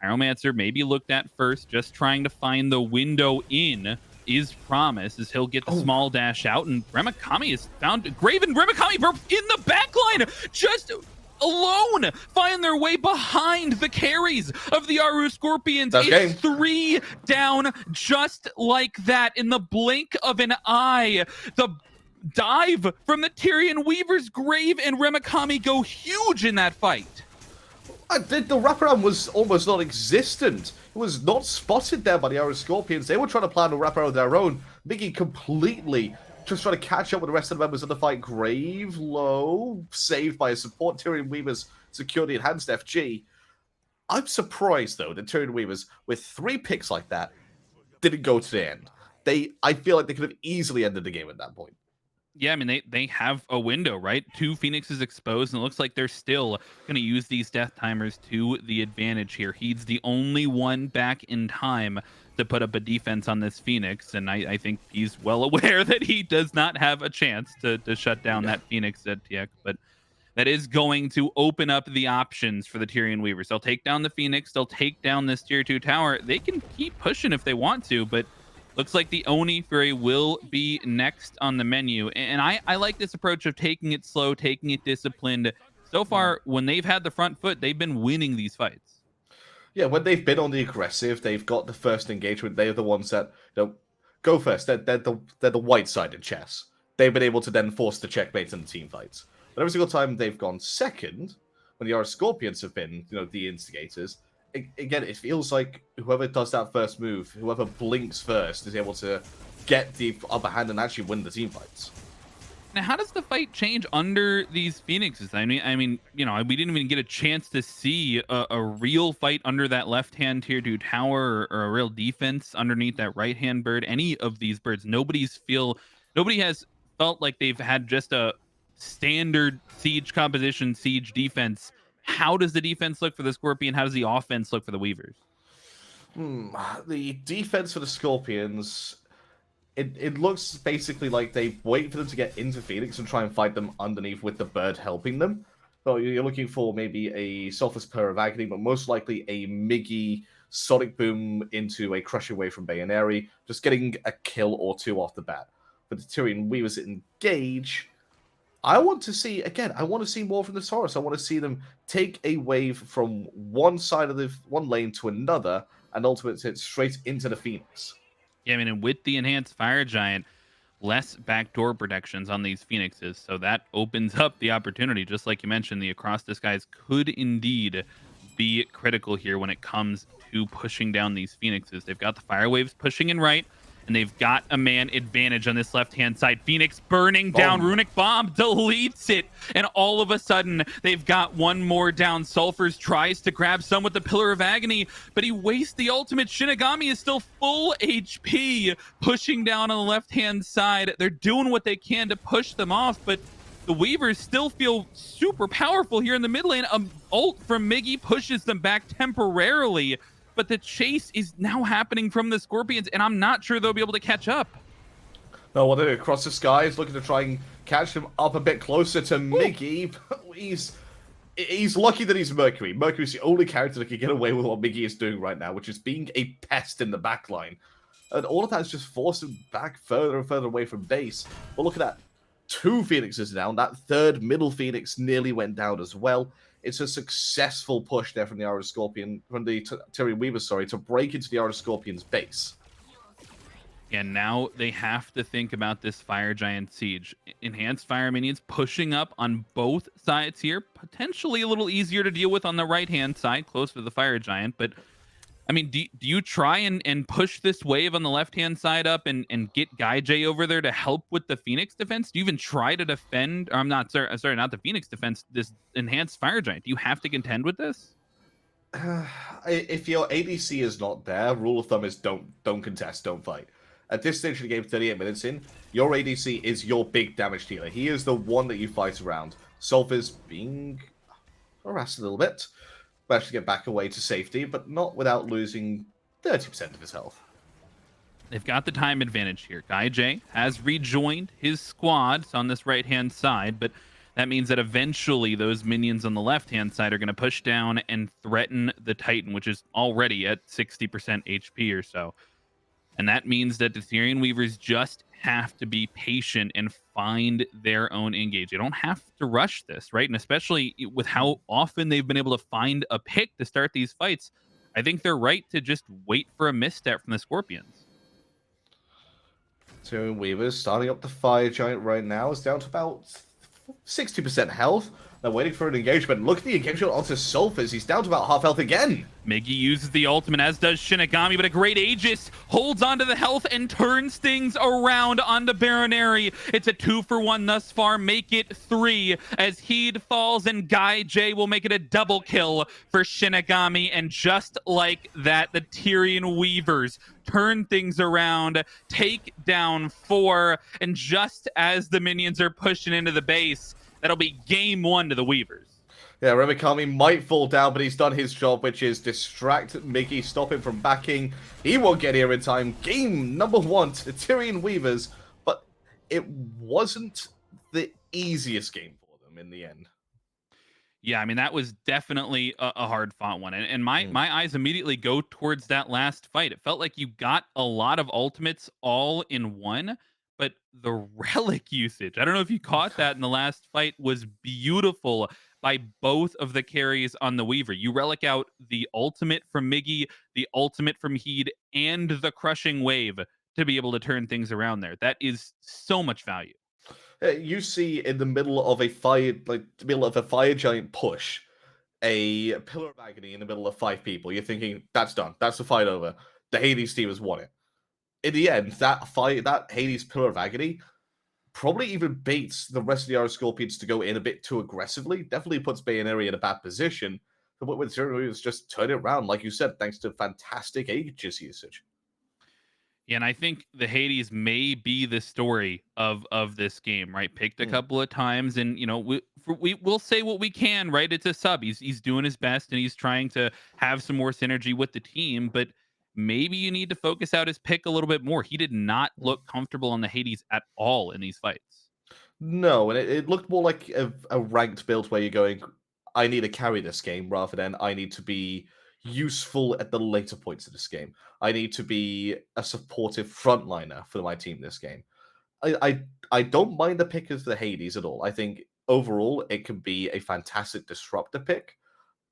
Pyromancer maybe looked at first, just trying to find the window in is Promise, as he'll get the small dash out, and Remikami is found. Graven Remikami in the backline, just alone, find their way behind the carries of the Aaru Scorpions. It's 3 down just like that in the blink of an eye. The dive from the Tyrian Weaver's grave and Remikami go huge in that fight. The wraparound was almost non-existent. It was not spotted there by the Aaru Scorpions. They were trying to plan a wraparound of their own. Miggy completely just trying to catch up with the rest of the members of the fight. Grave, low, saved by a support. Tyrian Weavers securely enhanced FG. I'm surprised, though, that Tyrian Weavers, with 3 picks like that, didn't go to the end. I feel like they could have easily ended the game at that point. Yeah, I mean, they have a window, right? 2 Phoenixes exposed, and it looks like they're still going to use these death timers to the advantage here. He's the only one back in time to put up a defense on this Phoenix, and I think he's well aware that he does not have a chance to shut down that Phoenix ZTX, but that is going to open up the options for the Tyrian Weavers. They'll take down the Phoenix, they'll take down this Tier 2 tower. They can keep pushing if they want to, but looks like the Oni Fury will be next on the menu. And I like this approach of taking it slow, taking it disciplined. So far, when they've had the front foot, they've been winning these fights. Yeah, when they've been on the aggressive, they've got the first engagement. They're the ones that go first. They're the white side in chess. They've been able to then force the checkmate in the team fights. But every single time they've gone second, when the Aaru Scorpions have been, the instigators, again, it feels like whoever does that first move, whoever blinks first, is able to get the upper hand and actually win the team fights. Now, how does the fight change under these Phoenixes? I mean, we didn't even get a chance to see a real fight under that left-hand Tier 2 tower or a real defense underneath that right-hand bird. Any of these birds, nobody has felt like they've had just a standard siege composition, siege defense. How does the defense look for the Scorpion? How does the offense look for the Weavers? Hmm, the defense for the Scorpions, it looks basically like they wait for them to get into Phoenix and try and fight them underneath with the bird helping them. So you're looking for maybe a Sophos Pearl of Agony, but most likely a Miggy Sonic Boom into a Crushing Wave from Bayonary, just getting a kill or two off the bat. But the Tyrian Weavers engage. I want to see, again, I want to see more from the Taurus. I want to see them take a wave from one side of the one lane to another and ultimately hit straight into the Phoenix. Yeah, I mean, and with the enhanced fire giant, less backdoor protections on these phoenixes, so that opens up the opportunity. Just like you mentioned, the across the skies could indeed be critical here when it comes to pushing down these phoenixes. They've got the fire waves pushing in right, and they've got a man advantage on this left hand side. Phoenix burning down, Bomb. runic bomb deletes it, and all of a sudden they've got one more down. Sulfurs tries to grab some with the pillar of agony, but he wastes the ultimate. Shinigami is still full HP, pushing down on the left hand side. They're doing what they can to push them off, but the Weavers still feel super powerful here in the mid lane. Ult from Miggy pushes them back temporarily, but the chase is now happening from the Scorpions, and I'm not sure they'll be able to catch up. No, well, they're across the skies, looking to try and catch him up a bit closer to Ooh. Miggy. He's lucky that he's Mercury. Mercury's the only character that can get away with what Miggy is doing right now, which is being a pest in the backline. And all of that is just forced him back further and further away from base. But look at that. Two Phoenixes down. That third middle Phoenix nearly went down as well. It's a successful push there from the Aaru Scorpion, from the Tyrian Weaver, sorry, to break into the Aaru Scorpion's base. And now they have to think about this Fire Giant siege. Enhanced Fire Minions pushing up on both sides here. Potentially a little easier to deal with on the right-hand side, close to the Fire Giant. But, I mean, do you try and push this wave on the left-hand side up and get Guy J over there to help with the Phoenix defense? Do you even try to defend, or I'm not, sorry, not the Phoenix defense, this Enhanced Fire Giant? Do you have to contend with this? If your ADC is not there, rule of thumb is don't contest, don't fight. At this stage of the game, 38 minutes in, your ADC is your big damage dealer. He is the one that you fight around. Solve is being harassed a little bit. Managed to get back away to safety, but not without losing 30% of his health. They've got the time advantage here. Guy J has rejoined his squads on this right-hand side, but that means that eventually those minions on the left-hand side are going to push down and threaten the Titan, which is already at 60% HP or so. And that means that the Tyrian Weavers just have to be patient and find their own engage. They don't have to rush this, right? And especially with how often they've been able to find a pick to start these fights, I think they're right to just wait for a misstep from the Scorpions. Tyrian Weavers starting up the Fire Giant right now is down to about 60% health. They're waiting for an engagement. Look at the engagement onto Sulfurs. He's down to about half health again. Miggy uses the ultimate, as does Shinigami, but a great Aegis holds onto the health and turns things around onto Baronary. It's a 2-for-1 thus far. Make it 3 as Heed falls, and Guy J will make it a double kill for Shinigami. And just like that, the Tyrian Weavers turn things around, take down 4, and just as the minions are pushing into the base, that'll be game 1 to the Weavers. Yeah, Remikami might fall down, but he's done his job, which is distract Miggy, stop him from backing. He won't get here in time. Game number 1 to the Tyrian Weavers, but it wasn't the easiest game for them in the end. Yeah, I mean, that was definitely a hard fought one. And my eyes immediately go towards that last fight. It felt like you got a lot of ultimates all in one, but the relic usage, I don't know if you caught that in the last fight, was beautiful by both of the carries on the Weaver. You relic out the ultimate from Miggy, the ultimate from Heed, and the crushing wave to be able to turn things around there. That is so much value. You see in the middle of a fire, like the middle of a Fire Giant push, a Pillar of Agony in the middle of 5 people. You're thinking, that's done. That's the fight over. The Hades team has won it. In the end, that Hades Pillar of Agony probably even baits the rest of the Aaru Scorpions to go in a bit too aggressively. Definitely puts Bayonary in a bad position. But with Zero just turn it around, like you said, thanks to fantastic Aegis usage. Yeah, and I think the Hades may be the story of this game, right? Picked a couple of times, and you know we'll say what we can, right? It's a sub. He's doing his best, and he's trying to have some more synergy with the team. But maybe you need to focus out his pick a little bit more. He did not Mm. look comfortable on the Hades at all in these fights. No, and it looked more like a ranked build where you're going, I need to carry this game rather than I need to be useful at the later points of this game. I need to be a supportive frontliner for my team this game. I don't mind the pick as the Hades at all. I think overall it can be a fantastic disruptor pick.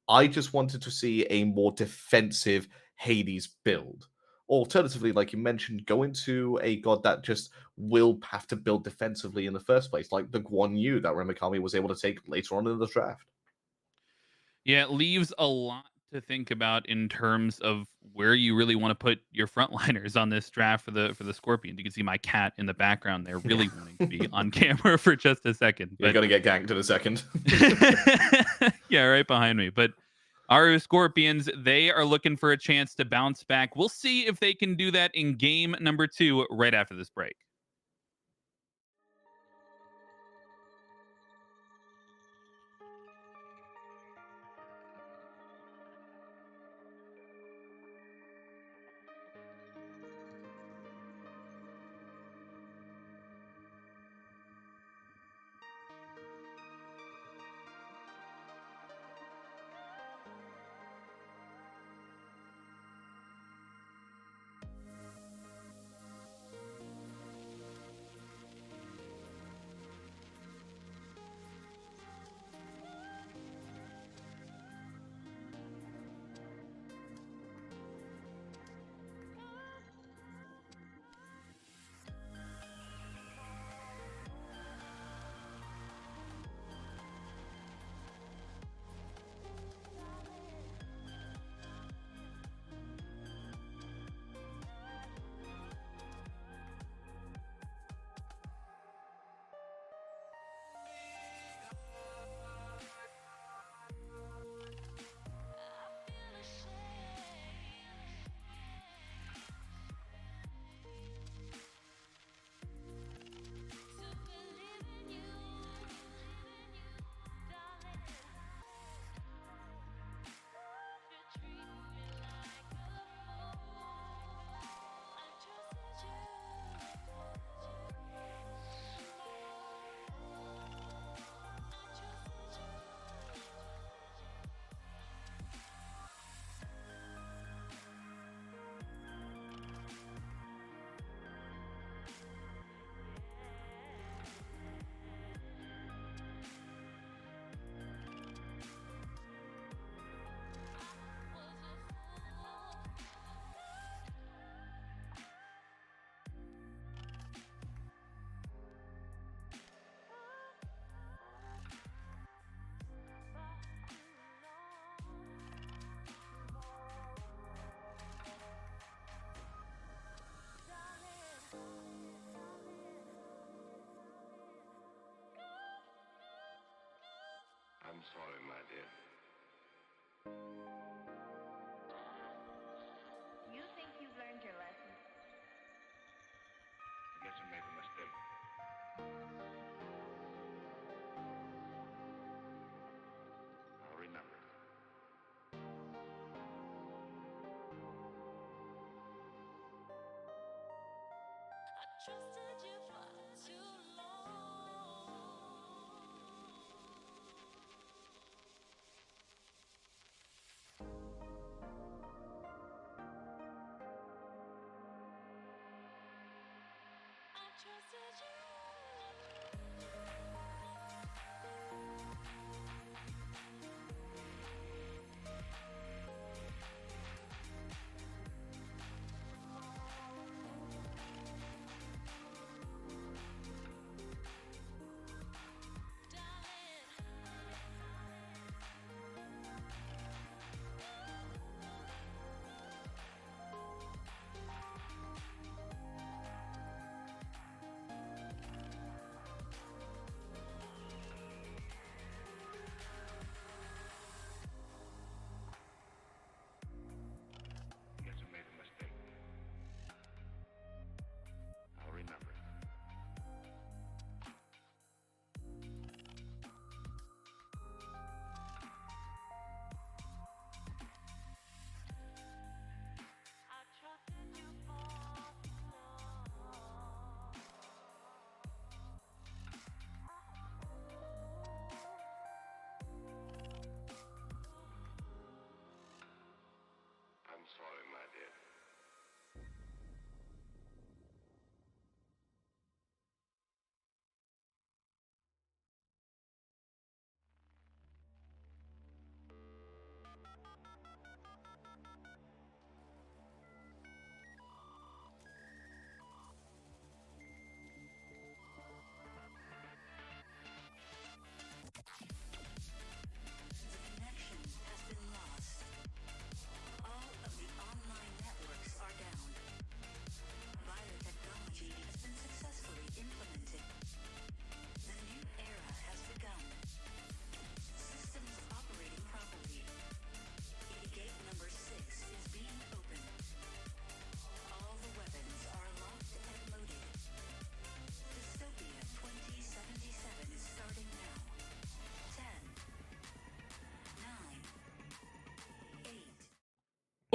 I just wanted to see a more defensive Hades build. Alternatively, like you mentioned, go into a god that just will have to build defensively in the first place, like the Guan Yu that Remikami was able to take later on in the draft. Yeah, it leaves a lot to think about in terms of where you really want to put your frontliners on this draft for the Scorpion. You can see my cat in the background there, Yeah. really wanting to be on camera for just a second. You're But gonna get ganked in a second. yeah, right behind me. But our Scorpions, they are looking for a chance to bounce back. We'll see if they can do that in game number 2 right after this break. I'm sorry, my dear. You think you've learned your lesson? I guess I made a mistake. I'll remember. I trusted you for too long. I trusted you.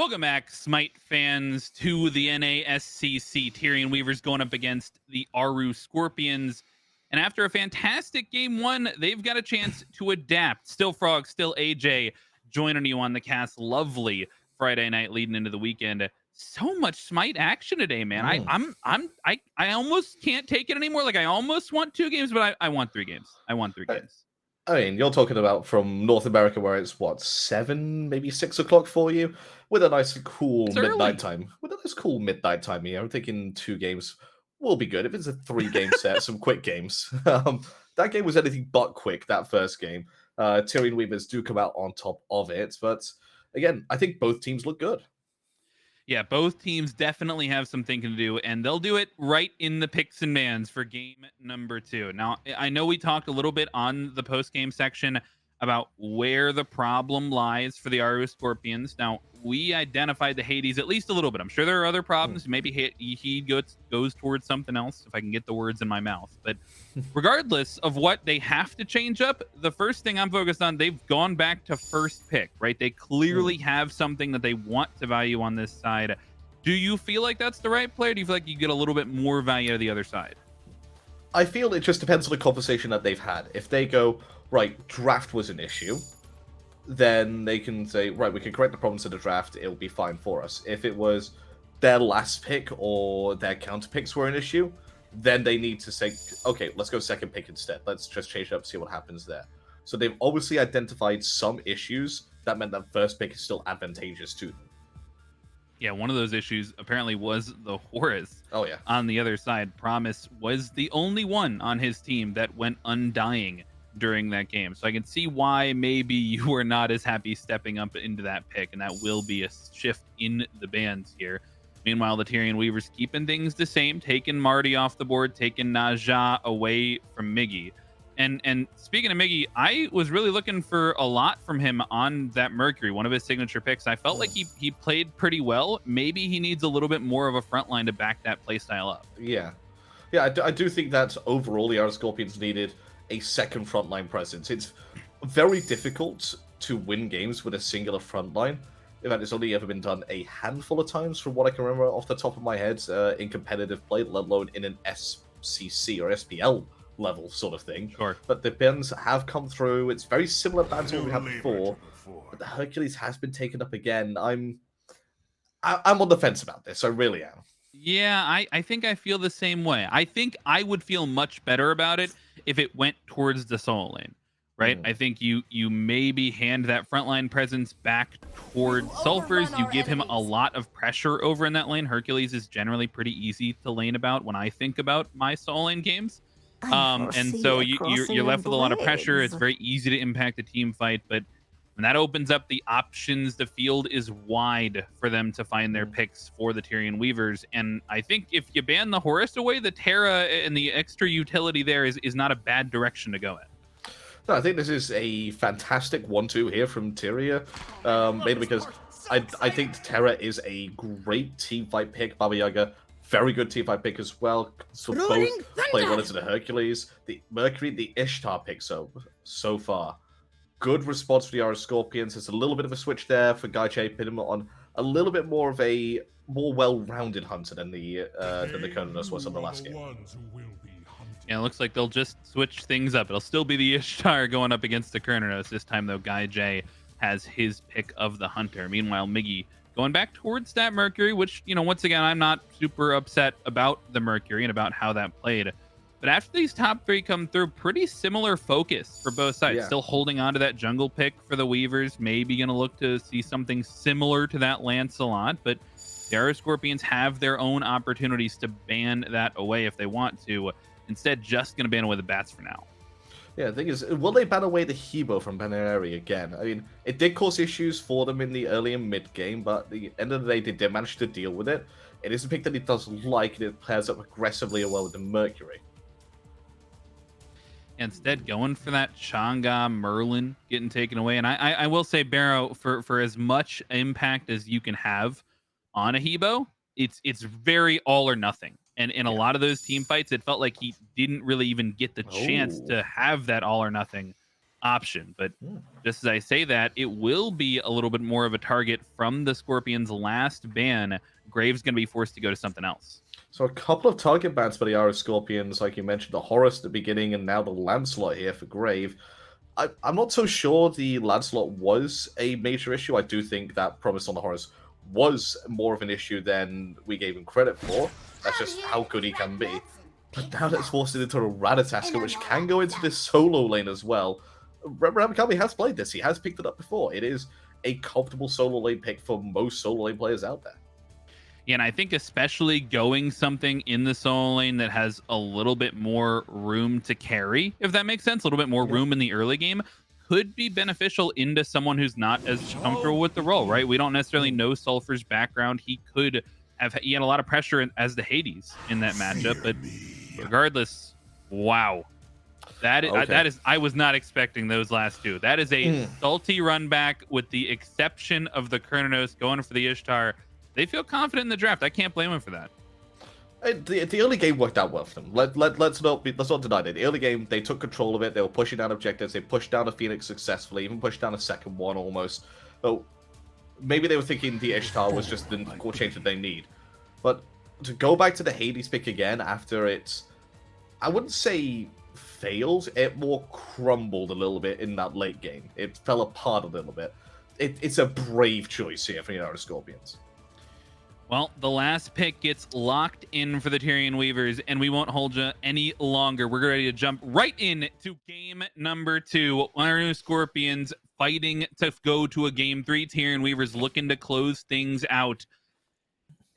Welcome back, SMITE fans, to the NASCC. Tyrian Weavers going up against the Aaru Scorpions. And after a fantastic game one, they've got a chance to adapt. Still Frog, still AJ joining you on the cast. Lovely Friday night leading into the weekend. So much SMITE action today, man. Mm. I almost can't take it anymore. Like I almost want 2 games, but I want 3 games. I want 3 games. I mean, you're talking about from North America where it's what, 7, maybe 6 o'clock for you, with a nice cool It's midnight early. time. With a nice cool midnight time here, I'm thinking 2 games will be good. If it's a 3-game set, some quick games. That game was anything but quick. That first game, Tyrian Weavers do come out on top of it, but again, I think both teams look good. Yeah, both teams definitely have some thinking to do, and they'll do it right in the picks and bans for game number 2. Now, I know we talked a little bit on the post-game section about where the problem lies for the Aaru Scorpions. Now, we identified the Hades at least a little bit. I'm sure there are other problems. Maybe he goes towards something else, if I can get the words in my mouth. But regardless of what they have to change up, the first thing I'm focused on, they've gone back to first pick, right? They clearly have something that they want to value on this side. Do you feel like that's the right play? Or do you feel like you get a little bit more value out of the other side? I feel it just depends on the conversation that they've had. If they go, right, draft was an issue, then they can say, right, we can correct the problems of the draft, it'll be fine for us. If it was their last pick or their counter picks were an issue, then they need to say, okay, let's go second pick instead. Let's just change it up, see what happens there. So they've obviously identified some issues that meant that first pick is still advantageous to them. Yeah, one of those issues apparently was the Horus. Oh, yeah. On the other side, Promise was the only one on his team that went undying during that game. So I can see why maybe you were not as happy stepping up into that pick, and that will be a shift in the bans here. Meanwhile, the Tyrian Weavers keeping things the same, taking Marty off the board, taking Naja away from Miggy. And speaking of Miggy, I was really looking for a lot from him on that Mercury, one of his signature picks. I felt like he played pretty well. Maybe he needs a little bit more of a front line to back that playstyle up. Yeah. Yeah, I do think that overall the Aaru Scorpions needed a second frontline presence. It's very difficult to win games with a singular frontline. In fact, it's only ever been done a handful of times from what I can remember off the top of my head in competitive play, let alone in an SCC or SPL level sort of thing. Sure. But the bans have come through. It's very similar bans to what we had before. But the Hercules has been taken up again. I'm on the fence about this. I really am. Yeah, I think I feel the same way. I think I would feel much better about it if it went towards the solo lane, right? I think you maybe hand that frontline presence back toward Sulfurs. You give him a lot of pressure over in that lane. Hercules is generally pretty easy to lane about when I think about my solo lane games. And so you're left with a lot of pressure. It's very easy to impact the team fight, but when that opens up the options, the field is wide for them to find their picks for the Tyrian Weavers. And I think if you ban the Horus away, the Terra and the extra utility there is not a bad direction to go in. No, I think this is a fantastic 1-2 here from Tyria, mainly because I think Terra is a great teamfight pick. Baba Yaga, very good teamfight pick as well. So both play well into the Hercules. The Mercury, the Ishtar pick so far. Good response for the Aaru Scorpions. There's a little bit of a switch there for Guy J, putting him on a little bit more of a more well-rounded hunter than the Conan was on the last game. Yeah, it looks like they'll just switch things up. It'll still be the Ishtar going up against the Kerneros. This time, though, Guy J has his pick of the Hunter. Meanwhile, Miggy going back towards that Mercury, which, once again, I'm not super upset about the Mercury and about how that played. But after these top 3 come through, pretty similar focus for both sides. Yeah. Still holding on to that jungle pick for the Weavers. Maybe going to look to see something similar to that Lancelot. But the Aaru Scorpions have their own opportunities to ban that away if they want to. Instead, just going to ban away the bats for now. Yeah, the thing is, will they ban away the Hebo from Baneri again? I mean, it did cause issues for them in the early and mid game, but at the end of the day, they did manage to deal with it. It is a pick that he does like, and it pairs up aggressively well with the Mercury. Instead, going for that Chang'e Merlin getting taken away. And I will say, Barrow, for as much impact as you can have on a Hebo, it's very all or nothing. And in a lot of those team fights, it felt like he didn't really even get the chance to have that all or nothing. option. But Hmm. just as I say that, it will be a little bit more of a target from the Scorpions' last ban. Graves going to be forced to go to something else. So a couple of target bans for the Aaru Scorpions, like you mentioned, the Horus at the beginning, and now the Lancelot here for Grave. I'm not so sure the Lancelot was a major issue. I do think that Promise on the Horus was more of an issue than we gave him credit for. That's just how good he can be. But now that's forced it into a Ratatasker, which can go into this solo lane as well. Ramakami has played this. He has picked it up before. It is a comfortable solo lane pick for most solo lane players out there. Yeah, and I think especially going something in the solo lane that has a little bit more room to carry, if that makes sense, a little bit more room in the early game, could be beneficial into someone who's not as comfortable with the role, right? We don't necessarily know Sulfur's background. He had a lot of pressure as the Hades in that matchup, but regardless, wow. That is I was not expecting those last two. That is a salty run back with the exception of the Kernos going for the Ishtar. They feel confident in the draft. I can't blame them for that. The early game worked out well for them. Let's not deny it. The early game, they took control of it. They were pushing down objectives. They pushed down a Phoenix successfully, even pushed down a second one almost. So maybe they were thinking the Ishtar was just the core change that they need. But to go back to the Hades pick again after it, I wouldn't say failed. It more crumbled a little bit in that late game. It fell apart a little bit. It's a brave choice here for the Aaru Scorpions. Well, the last pick gets locked in for the Tyrian Weavers, and we won't hold you any longer. We're ready to jump right in to game number 2. Aaru Scorpions fighting to go to a game 3. Tyrian Weavers looking to close things out.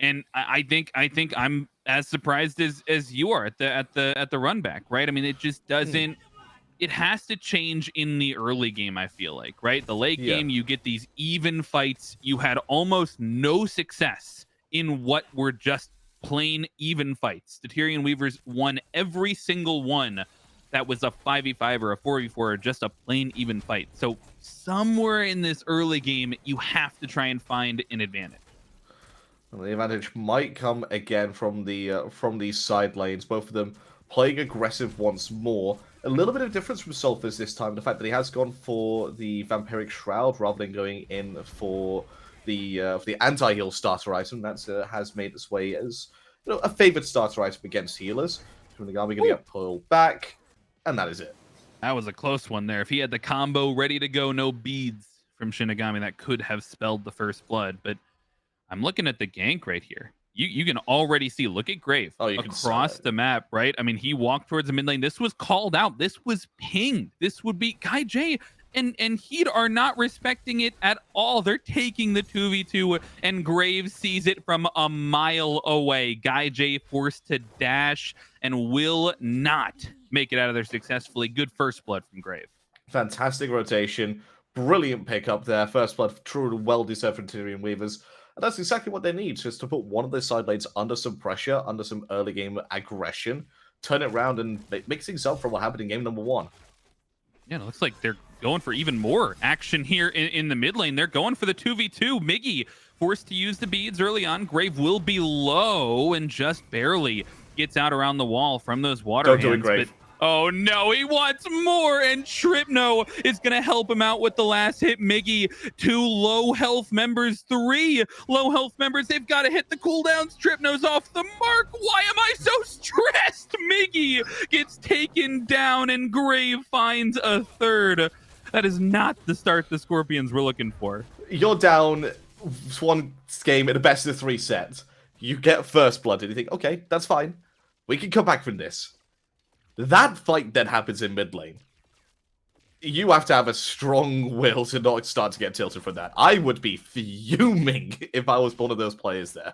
And I think I'm as surprised as you are at the run back, right? I mean, it just doesn't. It has to change in the early game, I feel like, right? The late game, you get these even fights. You had almost no success in what were just plain even fights. The Tyrian Weavers won every single one that was a 5v5 or a 4v4 or just a plain even fight. So somewhere in this early game, you have to try and find an advantage. And the advantage might come again from these side lanes, both of them playing aggressive once more. A little bit of difference from Sulfur's this time, the fact that he has gone for the Vampiric Shroud rather than going in for the anti-heal starter item. That has made its way as a favored starter item against healers. Shinigami going to get pulled back, and that is it. That was a close one there. If he had the combo ready to go, no beads from Shinigami, that could have spelled the first blood. But I'm looking at the gank right here. You can already see, look at Grave across the map, right? I mean, he walked towards the mid lane. This was called out. This was pinged. This would be Guy J and Heat are not respecting it at all. They're taking the 2v2, and Grave sees it from a mile away. Guy J forced to dash and will not make it out of there successfully. Good first blood from Grave. Fantastic rotation. Brilliant pickup there. First blood, truly well-deserved from Tyrian Weavers. And that's exactly what they need, just to put one of their side lanes under some pressure, under some early game aggression, turn it around and mix things up from what happened in game number 1. Yeah, it looks like they're going for even more action here in the mid lane. They're going for the 2v2. Miggy forced to use the beads early on. Grave will be low and just barely gets out around the wall from those water hands. Don't do it, Grave. Oh no, he wants more, and Tripno is going to help him out with the last hit. Miggy, 2 low health members, 3 low health members. They've got to hit the cooldowns. Tripno's off the mark. Why am I so stressed? Miggy gets taken down, and Grave finds a third. That is not the start the Scorpions were looking for. You're down one game in a best of 3 set. You get first blood, and you think, okay, that's fine. We can come back from this. That fight then happens in mid lane. You have to have a strong will to not start to get tilted from that. I would be fuming if I was one of those players there.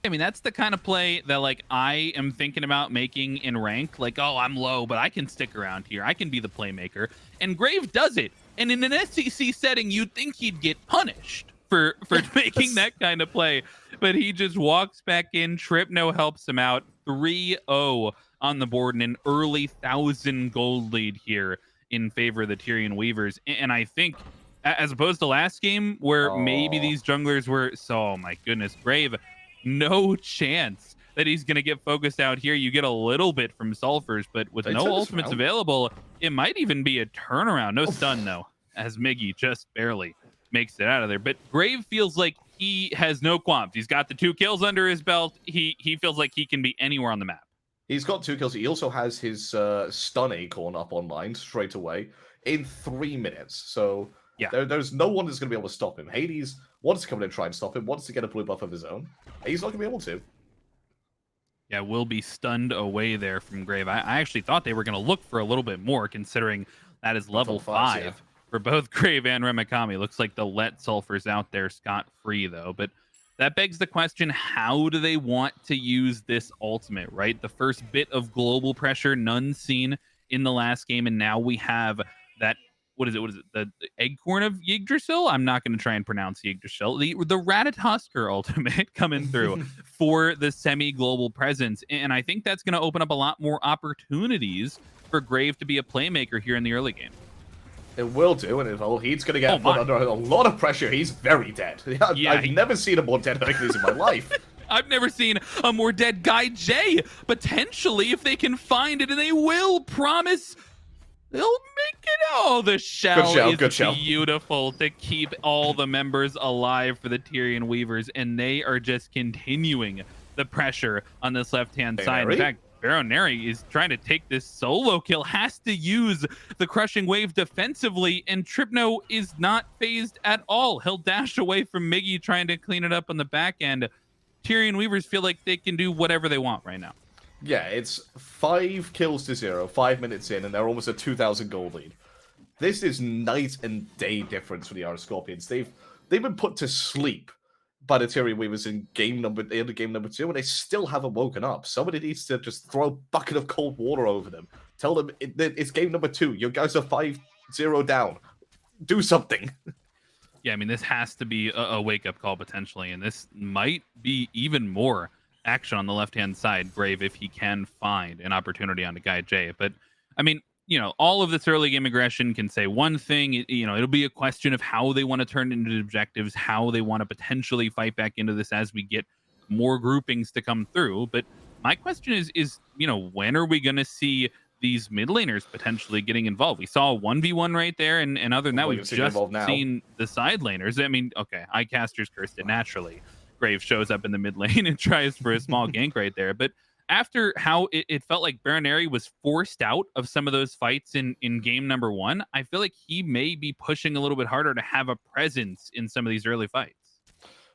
I mean, that's the kind of play that, like, I am thinking about making in rank. Like, oh, I'm low, but I can stick around here. I can be the playmaker. And Grave does it. And in an SEC setting, you'd think he'd get punished for making that kind of play. But he just walks back in. Tripno helps him out. 3-0 on the board and an early 1,000 gold lead here in favor of the Tyrian Weavers. And I think, as opposed to last game, where maybe these junglers were, so, oh my goodness, Grave, no chance that he's going to get focused out here. You get a little bit from Sulfurs, but with They no turn this ultimates around. available, it might even be a turnaround. No stun, though, as Miggy just barely makes it out of there. But Grave feels like he has no qualms. He's got the 2 kills under his belt. He feels like he can be anywhere on the map. He's got 2 kills. He also has his stun acorn up online straight away in 3 minutes. So Yeah. there's no one that's going to be able to stop him. Hades wants to come in and try and stop him, wants to get a blue buff of his own. He's not going to be able to. Yeah, will be stunned away there from Grave. I actually thought they were going to look for a little bit more, considering that is level 5 yeah. for both Grave and Remikami. Looks like they'll let Sulfurs out there scot-free, though. But that begs the question, how do they want to use this ultimate, right? The first bit of global pressure, none seen in the last game, and now we have that, what is it? The Eggcorn of Yggdrasil? I'm not going to try and pronounce Yggdrasil. The Ratatoskr ultimate coming through for the semi-global presence. And I think that's going to open up a lot more opportunities for Grave to be a playmaker here in the early game. It will do, and he's going to get put under a lot of pressure. He's very dead. I've never seen a more dead Hercules in my life. I've never seen a more dead Guy J. Potentially, if they can find it, and they will promise, they'll make it. Oh, the shell is beautiful to keep all the members alive for the Tyrian Weavers, and they are just continuing the pressure on this left-hand side. In fact, Baroneri is trying to take this solo kill, has to use the crushing wave defensively, and Tripno is not phased at all. He'll dash away from Miggy trying to clean it up on the back end. Tyrian Weavers feel like they can do whatever they want right now. Yeah, it's 5 kills to 0, 5 minutes in, and they're almost a 2,000 gold lead. This is night and day difference for the Aaru Scorpions. They've been put to sleep by the Tyrian Weavers in game number 2, and they still haven't woken up. Somebody needs to just throw a bucket of cold water over them. Tell them it's game number 2. You guys are 5-0 down. Do something. Yeah, I mean, this has to be a wake-up call potentially, and this might be even more action on the left-hand side, Grave, if he can find an opportunity on the Guy J. But, I mean, you know, all of this early game aggression can say one thing. You know, it'll be a question of how they want to turn it into objectives, how they want to potentially fight back into this as we get more groupings to come through. But my question is you know, when are we going to see these mid laners potentially getting involved? We saw a 1v1 right there, and other than that, we've just seen the side laners. I mean, okay, Icaster's cursed it naturally. Grave shows up in the mid lane and tries for a small gank right there. But after how it felt like Baroneri was forced out of some of those fights in game number 1, I feel like he may be pushing a little bit harder to have a presence in some of these early fights.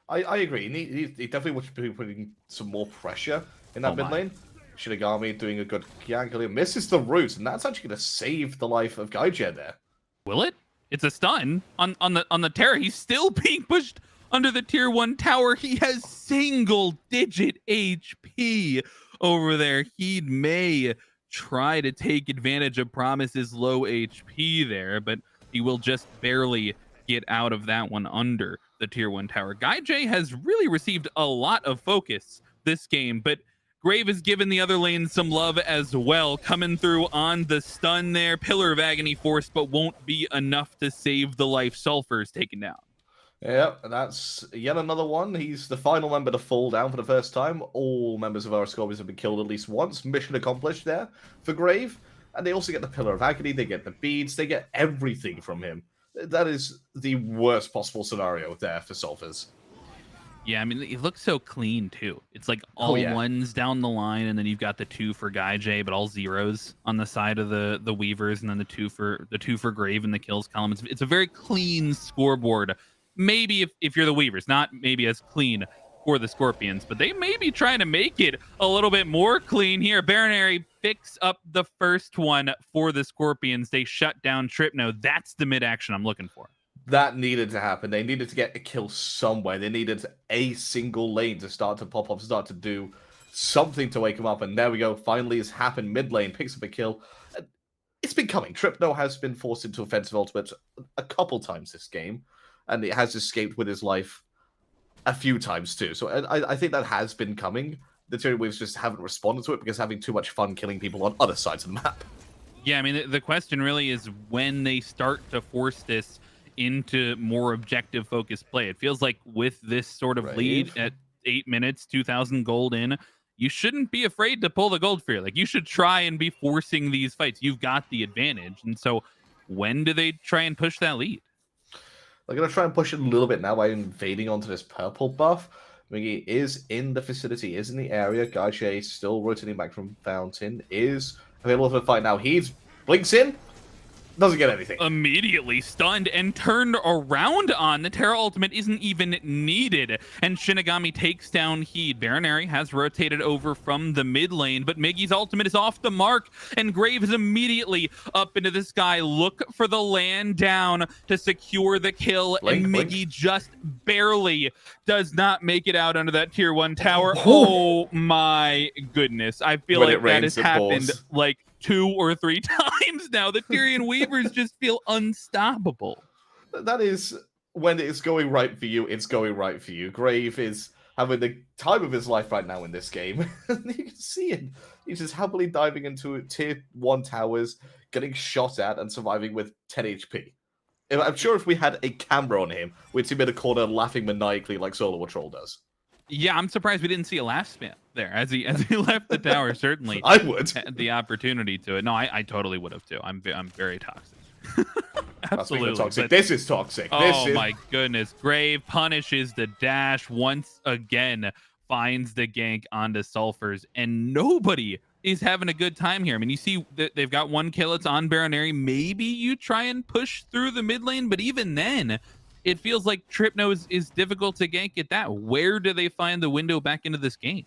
I agree. He definitely should be putting some more pressure in that mid lane. Shinigami doing a good gank, misses the root, and that's actually going to save the life of Gaijin there. Will it? It's a stun on the Terra. He's still being pushed under the tier 1 tower. He has single-digit HP over there. He may try to take advantage of Promise's low HP there, but he will just barely get out of that one under the tier 1 tower. Guy J has really received a lot of focus this game, but Grave has given the other lane some love as well, coming through on the stun there. Pillar of Agony forced, but won't be enough to save the life. Sulfur's taken down. Yeah, that's yet another one. He's the final member to fall down for the first time. All members of our Scorpions have been killed at least once. Mission accomplished there for Grave. And they also get the Pillar of Agony, they get the beads, they get everything from him. That is the worst possible scenario there for Sulfurs. Yeah, I mean, it looks so clean, too. It's like all ones down the line, and then you've got the 2 for Guy J, but all zeros on the side of the Weavers, and then the two for Grave in the kills column. It's a very clean scoreboard. Maybe if you're the Weavers, not maybe as clean for the Scorpions, but they may be trying to make it a little bit more clean here. Baroneri picks up the first one for the Scorpions. They shut down Tripno. That's the mid action I'm looking for. That needed to happen. They needed to get a kill somewhere. They needed a single lane to start to pop up, start to do something to wake him up. And there we go. Finally, it's happened. Mid lane picks up a kill. It's been coming. Tripno has been forced into offensive ultimate a couple times this game, and it has escaped with his life a few times too. So I think that has been coming. The Tyrian Weavers just haven't responded to it because having too much fun killing people on other sides of the map. Yeah, I mean, the question really is when they start to force this into more objective focused play. It feels like with this sort of lead at 8 minutes, 2,000 gold in, you shouldn't be afraid to pull the gold fear. Like, you should try and be forcing these fights. You've got the advantage. And so when do they try and push that lead? They're going to try and push it a little bit now by invading onto this purple buff. Miggy is in the vicinity, is in the area. Gaishe still rotating back from Fountain, is available for the fight now. He's blinks in, doesn't get anything. Immediately stunned and turned around on. The Terra ultimate isn't even needed. And Shinigami takes down Heed. Baronary has rotated over from the mid lane, but Miggy's ultimate is off the mark, and Grave is immediately up into the sky. Look for the land down to secure the kill, Blink, and blink. Miggy just barely does not make it out under that tier 1 tower. Oh my goodness. I feel When like it that rains, has it happened pours. like 2 or 3 times now. The Tyrian Weavers just feel unstoppable. That is, when it's going right for you, it's going right for you. Grave is having the time of his life right now in this game. You can see him. He's just happily diving into tier 1 towers, getting shot at, and surviving with 10 HP. I'm sure if we had a camera on him, we'd see him in a corner laughing maniacally like Solo Troll does. Yeah, I'm surprised we didn't see a laugh spam there as he left the tower. Certainly, I would. had the opportunity to it. No, I totally would have too. I'm very toxic. Absolutely. Toxic. But, This is toxic. oh my goodness. Grave punishes the dash once again, finds the gank onto Sulfurs, and nobody is having a good time here. I mean, you see that they've got 1 kill. It's on Baronary. Maybe you try and push through the mid lane, but even then, it feels like Tripno is difficult to gank at that. Where do they find the window back into this game?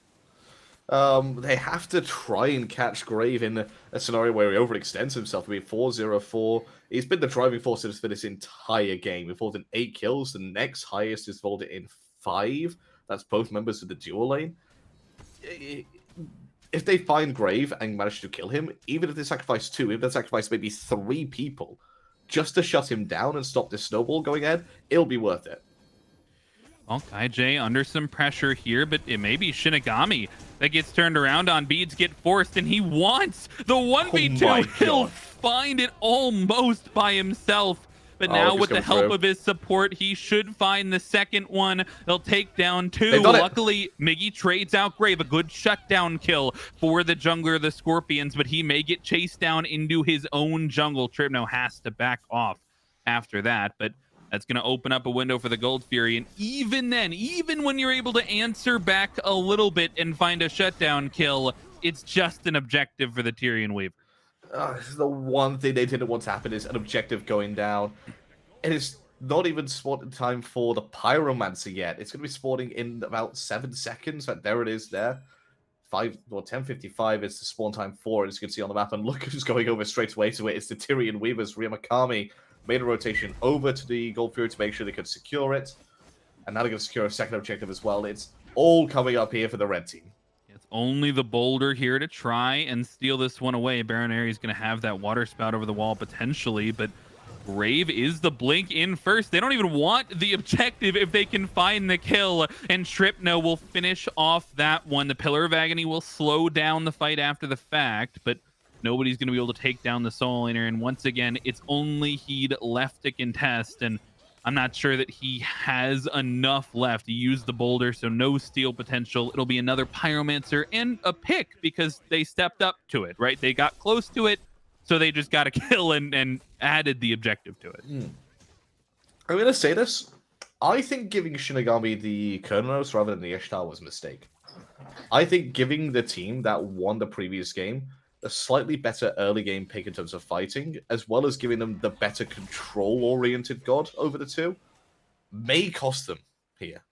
They have to try and catch Grave in a scenario where he overextends himself. I mean, 4-0-4. He's been the driving force for this entire game. He folded in 8 kills. The next highest is folded in 5. That's both members of the dual lane. If they find Grave and manage to kill him, even if they sacrifice 2, if they sacrifice maybe 3 people, just to shut him down and stop this snowball going ahead, it'll be worth it. Well, Kaijay under some pressure here, but it may be Shinigami that gets turned around on. Beads get forced, and he wants the 1v2. Oh my He'll God. find it almost by himself. But Oh, now he's with the coming help through. of his support, he should find the second one. They'll take down 2. They've done it. Luckily, Miggy trades out Grave. A good shutdown kill for the jungler, the Scorpions, but he may get chased down into his own jungle. Tripno has to back off after that, but that's going to open up a window for the Gold Fury. And even then, even when you're able to answer back a little bit and find a shutdown kill, it's just an objective for the Tyrian Weaver. The one thing they didn't want to happen is an objective going down. It is not even spawning time for the Pyromancer yet. It's going to be spawning in about 7 seconds. But there it is there. 10:55 is the spawn time for it, as you can see on the map. And look who's going over straight away to it. It's the Tyrian Weavers. Ryamakami made a rotation over to the Gold Fury to make sure they could secure it. And now they're going to secure a second objective as well. It's all coming up here for the red team. It's only the Boulder here to try and steal this one away. Baronary is going to have that water spout over the wall potentially, but Grave is the blink in first. They don't even want the objective if they can find the kill, and Tripno will finish off that one. The Pillar of Agony will slow down the fight after the fact, but nobody's going to be able to take down the Soul Laner, and once again, it's only Heed left to contest, and I'm not sure that he has enough left. He used the Boulder, so no steal potential. It'll be another Pyromancer and a pick because they stepped up to it, right? They got close to it, so they just got a kill and added the objective to it. I'm going to say this. I think giving Shinigami the Kernos rather than the Ishtar was a mistake. I think giving the team that won the previous game a slightly better early game pick in terms of fighting, as well as giving them the better control-oriented god over the 2, may cost them here.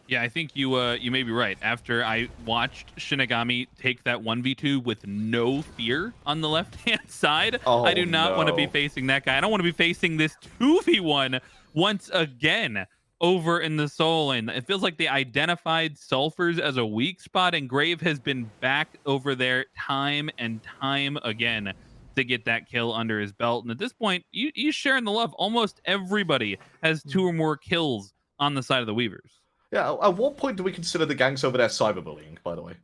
Yeah, I think you may be right. After I watched Shinigami take that 1v2 with no fear on the left-hand side, Oh, I do not want to be no. facing that guy. I don't want to be facing this 2v1 once again over in the Soul Lane. It feels like they identified Sulfurs as a weak spot, and Grave has been back over there time and time again to get that kill under his belt. And at this point, he's sharing the love. Almost everybody has 2 or more kills on the side of the Weavers. Yeah, at what point do we consider the gangs over there cyberbullying, by the way?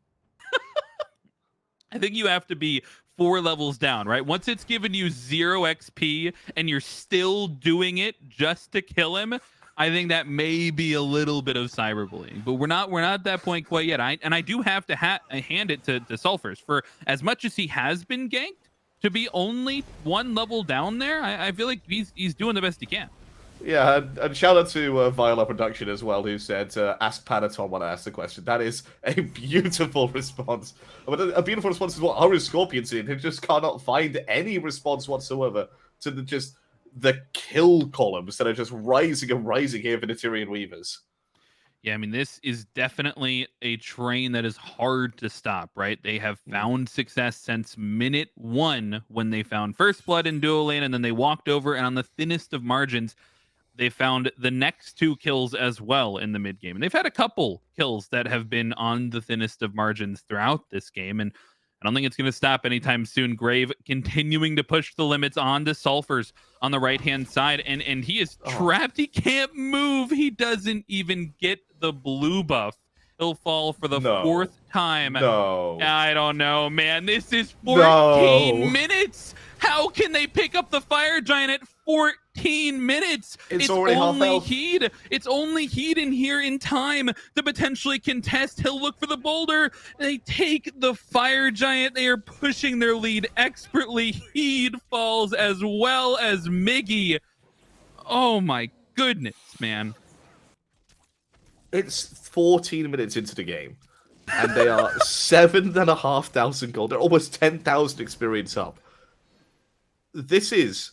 I think you have to be 4 levels down, right? Once it's given you 0 XP and you're still doing it just to kill him, I think that may be a little bit of cyberbullying, but we're not at that point quite yet. I do have to hand it to Sulfurs for as much as he has been ganked to be only one level down there. I feel like he's doing the best he can. Yeah, and shout out to Viola Production as well, who said, ask Panaton when I asked the question. That is a beautiful response. But a beautiful response is what Aaru Scorpions did. He just cannot find any response whatsoever to the kill columns that are just rising and rising here for the Tyrian Weavers. Yeah, I mean, this is definitely a train that is hard to stop, right? They have found success since minute one when they found first blood in duo lane, and then they walked over, and on the thinnest of margins, they found the next two kills as well in the mid game. And they've had a couple kills that have been on the thinnest of margins throughout this game. And I don't think it's going to stop anytime soon. Grave continuing to push the limits on the Sulfurs on the right-hand side. And he is trapped. He can't move. He doesn't even get the blue buff. He'll fall for the fourth time. No. I don't know, man. This is 14 minutes. How can they pick up the Fire Giant at 14 minutes? It's already half only health. Heed. It's only Heed in here in time to potentially contest. He'll look for the boulder. They take the Fire Giant. They are pushing their lead expertly. Heed falls as well as Miggy. Oh my goodness, man. It's 14 minutes into the game, and they are 7,500 gold. They're almost 10,000 experience up. This is...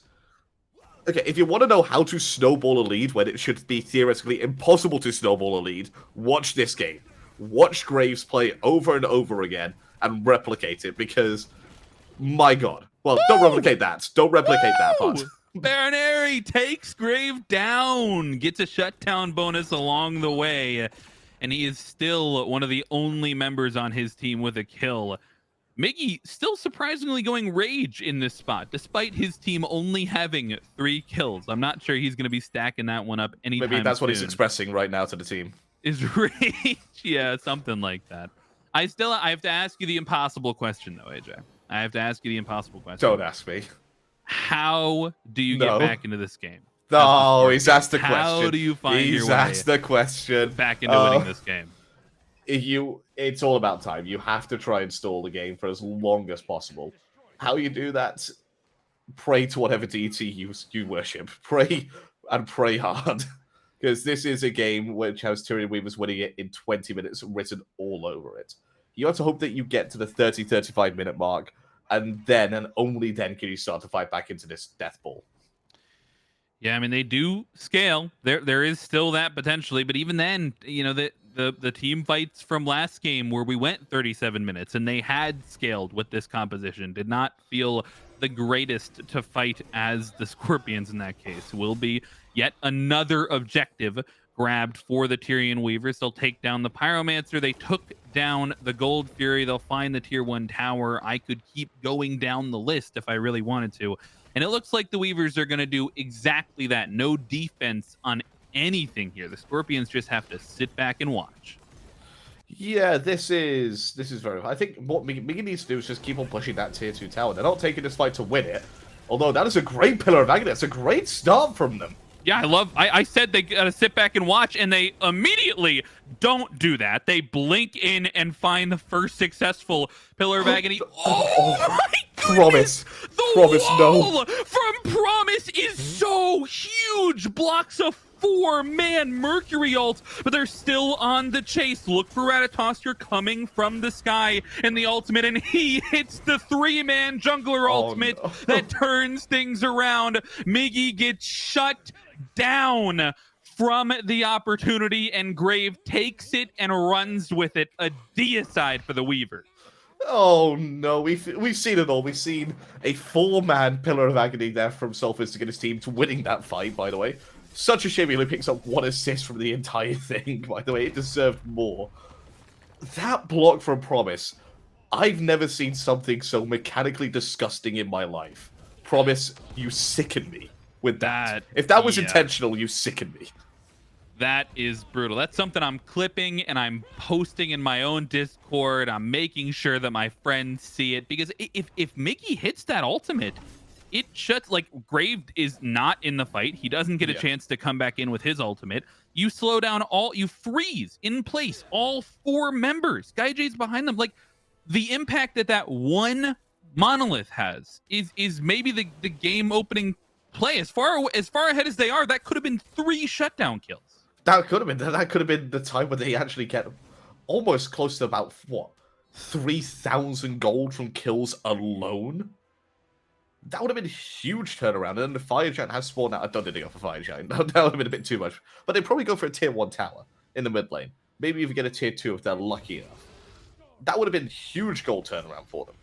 Okay, if you want to know how to snowball a lead when it should be theoretically impossible to snowball a lead, watch this game. Watch Graves play over and over again and replicate it, because, my god. Well, don't replicate that. Don't replicate that part. Baronary takes Grave down, gets a shutdown bonus along the way, and he is still one of the only members on his team with a kill. Miggy still surprisingly going Rage in this spot, despite his team only having 3 kills. I'm not sure he's going to be stacking that one up anytime soon. Maybe that's what he's expressing right now to the team. Is Rage? Yeah, something like that. I have to ask you the impossible question, though, AJ. I have to ask you the impossible question. Don't ask me. How do you get back into this game? Oh, he's asked the question. How do you find your way He's asked the question. back into winning this game? It's all about time. You have to try and stall the game for as long as possible. How you do that? Pray to whatever deity you worship. Pray and pray hard. Because this is a game which has Tyrian Weavers winning it in 20 minutes written all over it. You have to hope that you get to the 30-35 minute mark, and then and only then can you start to fight back into this death ball. Yeah, I mean, they do scale. There is still that potentially, but even then, you know, the team fights from last game where we went 37 minutes and they had scaled with this composition did not feel the greatest to fight as the Scorpions in that case. Will be yet another objective grabbed for the Tyrian Weavers. They'll take down the Pyromancer. They took down the Gold Fury. They'll find the tier 1 tower. I could keep going down the list if I really wanted to. And it looks like the Weavers are going to do exactly that. No defense on anything here. The Scorpions just have to sit back and watch. Yeah, this is very... I think what Miggy needs to do is just keep on pushing that tier 2 tower. They're not taking this fight to win it. Although that is a great Pillar of Agony. That's a great start from them. Yeah, I said they gotta sit back and watch, and they immediately don't do that. They blink in and find the first successful Pillar of Agony. Oh my goodness! Promise. The Promise, wall no. from Promise is so huge. Blocks a 4-man Mercury ult, but they're still on the chase. Look for Ratatoskr coming from the sky in the ultimate, and he hits the 3-man jungler ultimate that turns things around. Miggy gets shut down from the opportunity, and Grave takes it and runs with it. A deicide for the Weaver. Oh no, we've seen it all. We've seen a 4-man Pillar of Agony there from Sulfurs to get his team to winning that fight, by the way. Such a shame he only picks up 1 assist from the entire thing, by the way. It deserved more. That block from Promise, I've never seen something so mechanically disgusting in my life. Promise, you sicken me with that. If that was intentional, you sicken me. That is brutal. That's something I'm clipping and I'm posting in my own Discord. I'm making sure that my friends see it, because if Miggy hits that ultimate, it shuts like Grave is not in the fight. He doesn't get a Yeah. chance to come back in with his ultimate. You slow down you freeze in place all 4 members. Guy J's behind them. Like the impact that one monolith has is maybe the game opening play. As far ahead as they are, that could have been 3 shutdown kills. That could have been the time when they actually get almost close to about what 3,000 gold from kills alone. That would have been a huge turnaround. And then the Fire Giant has spawned out. I don't think they go for Fire Giant. That would have been a bit too much. But they'd probably go for a tier 1 tower in the mid lane. Maybe even get a tier 2 if they're lucky enough. That would have been huge gold turnaround for them.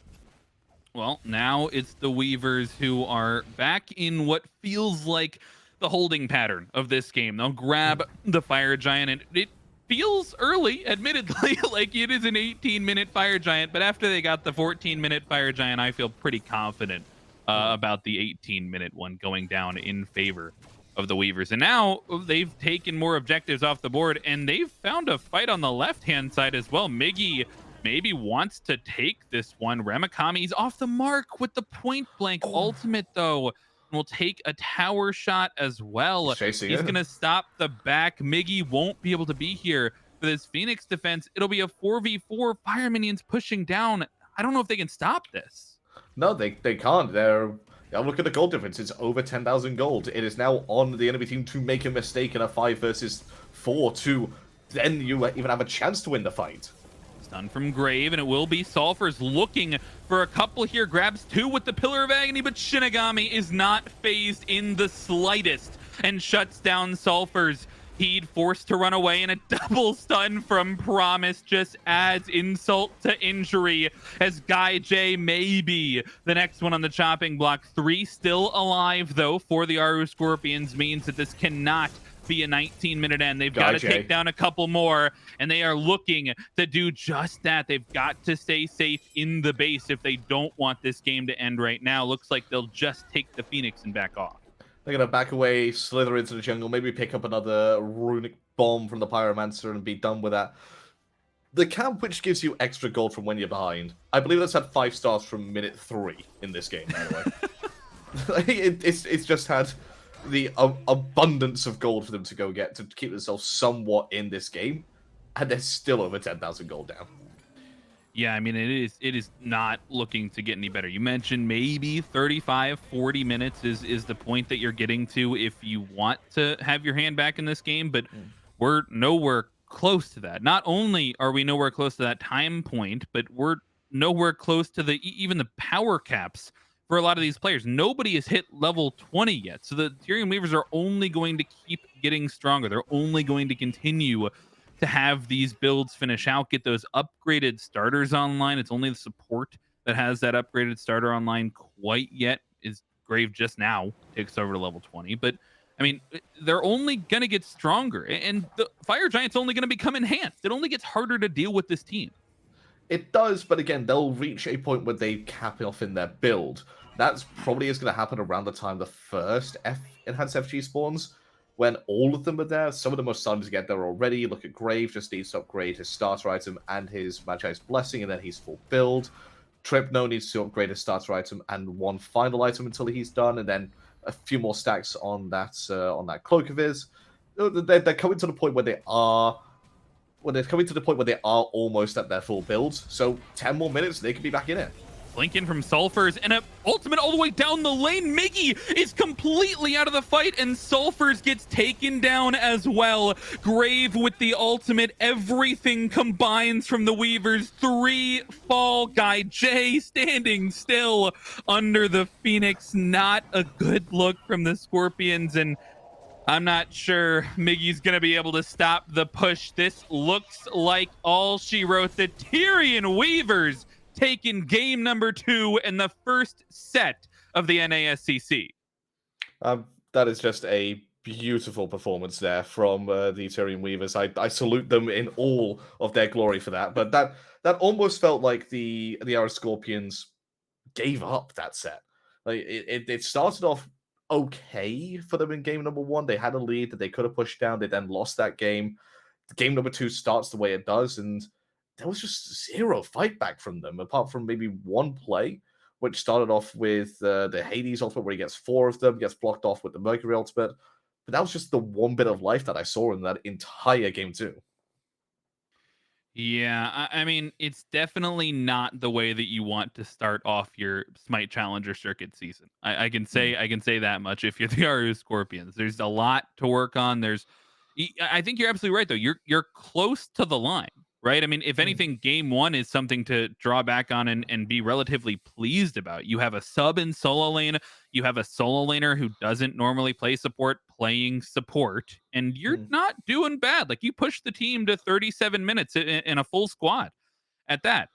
Well, now it's the Weavers who are back in what feels like the holding pattern of this game. They'll grab the Fire Giant, and it feels early, admittedly, like it is an 18-minute Fire Giant, but after they got the 14-minute Fire Giant, I feel pretty confident about the 18-minute one going down in favor of the Weavers. And now they've taken more objectives off the board, and they've found a fight on the left-hand side as well. Miggy maybe wants to take this one. Ramakami's off the mark with the point-blank ultimate, though. And will take a tower shot as well. He's going to stop the back. Miggy won't be able to be here for this Phoenix defense. It'll be a 4v4. Fire minions pushing down. I don't know if they can stop this. No, they can't. Look at the gold difference. It's over 10,000 gold. It is now on the enemy team to make a mistake in a 5 versus 4 to then you even have a chance to win the fight. Stun from Grave, and it will be Sulfur's looking for a couple here. Grabs 2 with the Pillar of Agony, but Shinigami is not phased in the slightest and shuts down Sulfur's. He'd forced to run away, and a double stun from Promise just adds insult to injury as Guy J may be the next one on the chopping block. 3 still alive, though, for the Aaru Scorpions means that this cannot be a 19-minute end. They've got to take down a couple more, and they are looking to do just that. They've got to stay safe in the base if they don't want this game to end right now. Looks like they'll just take the Phoenix and back off. They're going to back away, slither into the jungle, maybe pick up another runic bomb from the Pyromancer and be done with that. The camp, which gives you extra gold from when you're behind, I believe that's had 5 stars from minute 3 in this game, by the way. It's just had the abundance of gold for them to go get to keep themselves somewhat in this game, and they're still over 10,000 gold down. Yeah, I mean, it is not looking to get any better. You mentioned maybe 35, 40 minutes is the point that you're getting to if you want to have your hand back in this game, but we're nowhere close to that. Not only are we nowhere close to that time point, but we're nowhere close to even the power caps for a lot of these players. Nobody has hit level 20 yet. So the Tyrian Weavers are only going to keep getting stronger. They're only going to continue to have these builds finish out, get those upgraded starters online. It's only the support that has that upgraded starter online quite yet. Is Grave just now takes over to level 20. But I mean, they're only going to get stronger, and the Fire Giant's only going to become enhanced. It only gets harder to deal with this team. It does, but again, they'll reach a point where they cap off in their build. That's probably is going to happen around the time the first enhanced FG spawns, when all of them are there. Some of them are starting to get there already. Look at Grave, just needs to upgrade his starter item and his Magi's Blessing, and then he's full build. Tripno needs to upgrade his starter item and one final item until he's done, and then a few more stacks on that cloak of his. They're coming to the point where they are. Well, they're coming to the point where they are almost at their full builds. So 10 more minutes, they could be back in it. Lincoln from Sulfurs, and an ultimate all the way down the lane. Miggy is completely out of the fight, and Sulfurs gets taken down as well. Grave with the ultimate. Everything combines from the Weavers. 3 fall. Guy J standing still under the Phoenix. Not a good look from the Scorpions, and I'm not sure Miggy's going to be able to stop the push. This looks like all she wrote. The Tyrian Weavers taking game number 2 in the first set of the NASCC. That is just a beautiful performance there from the Tyrian Weavers. I salute them in all of their glory for that. But that almost felt like the Aaru Scorpions gave up that set. Like it started off okay for them in game number 1. They had a lead that they could have pushed down. They then lost that game. Game number 2 starts the way it does, and there was just zero fight back from them, apart from maybe one play which started off with the Hades ultimate where he gets 4 of them, gets blocked off with the Mercury ultimate. But that was just the one bit of life that I saw in that entire game too. Yeah, I mean, it's definitely not the way that you want to start off your Smite Challenger Circuit season. Mm, I can say that much. If you're the Aaru Scorpions, there's a lot to work on. I think you're absolutely right though. You're close to the line, right? I mean, if mm, anything, game one is something to draw back on and be relatively pleased about. You have a sub in solo lane. You have a solo laner who doesn't normally play support playing support, and you're mm. not doing bad. Like you pushed the team to 37 minutes in a full squad at that.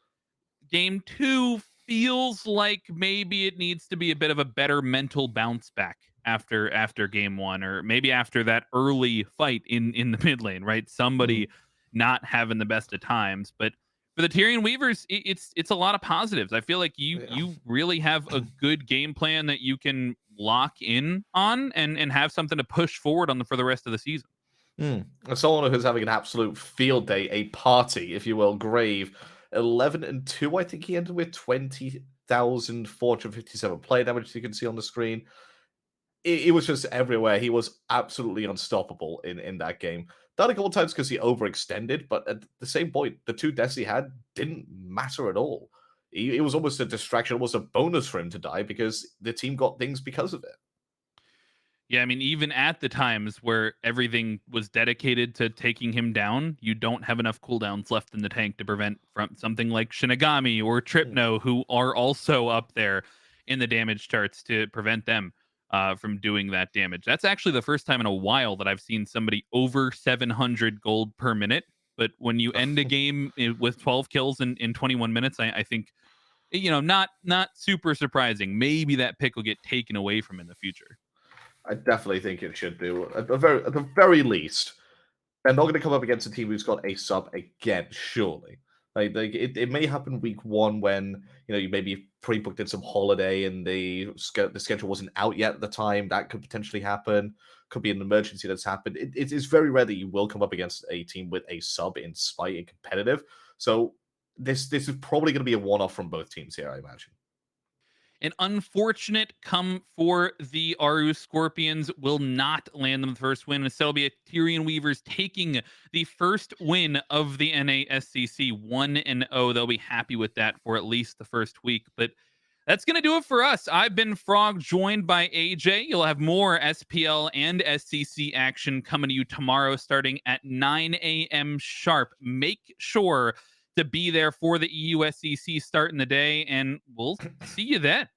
Game two feels like maybe it needs to be a bit of a better mental bounce back after game one, or maybe after that early fight in the mid lane, right? Mm. Somebody not having the best of times. But for the Tyrian Weavers, it's a lot of positives. I feel like Yeah. you really have a good game plan that you can lock in on and have something to push forward on for the rest of the season. As someone who's having an absolute field day, a party, if you will, Grave, 11-2, I think he ended with 20,457 play damage, as you can see on the screen. It was just everywhere. He was absolutely unstoppable in that game. Died a couple times because he overextended, but at the same point, the 2 deaths he had didn't matter at all. It was almost a distraction, almost a bonus for him to die because the team got things because of it. Yeah, I mean, even at the times where everything was dedicated to taking him down, you don't have enough cooldowns left in the tank to prevent from something like Shinigami or Mm. Tripno, who are also up there in the damage charts, to prevent them from doing that damage. That's actually the first time in a while that I've seen somebody over 700 gold per minute. But when you end a game with 12 kills in 21 minutes, I think, not super surprising. Maybe that pick will get taken away from in the future. I definitely think it should do. At the very least, they're not going to come up against a team who's got a sub again, surely. Like it may happen week one when you maybe pre-booked in some holiday and the schedule wasn't out yet at the time. That could potentially happen. Could be an emergency that's happened. It is very rare that you will come up against a team with a sub in Spite and competitive. So this is probably going to be a one-off from both teams here, I imagine. An unfortunate come for the Aaru Scorpions will not land them the first win. Instead, it'll be a Tyrian Weavers taking the first win of the NASCC 1-0. They'll be happy with that for at least the first week. But that's going to do it for us. I've been Frog, joined by AJ. You'll have more SPL and SCC action coming to you tomorrow starting at 9 a.m. sharp. Make sure to be there for the EUSCC start in the day, and we'll see you then.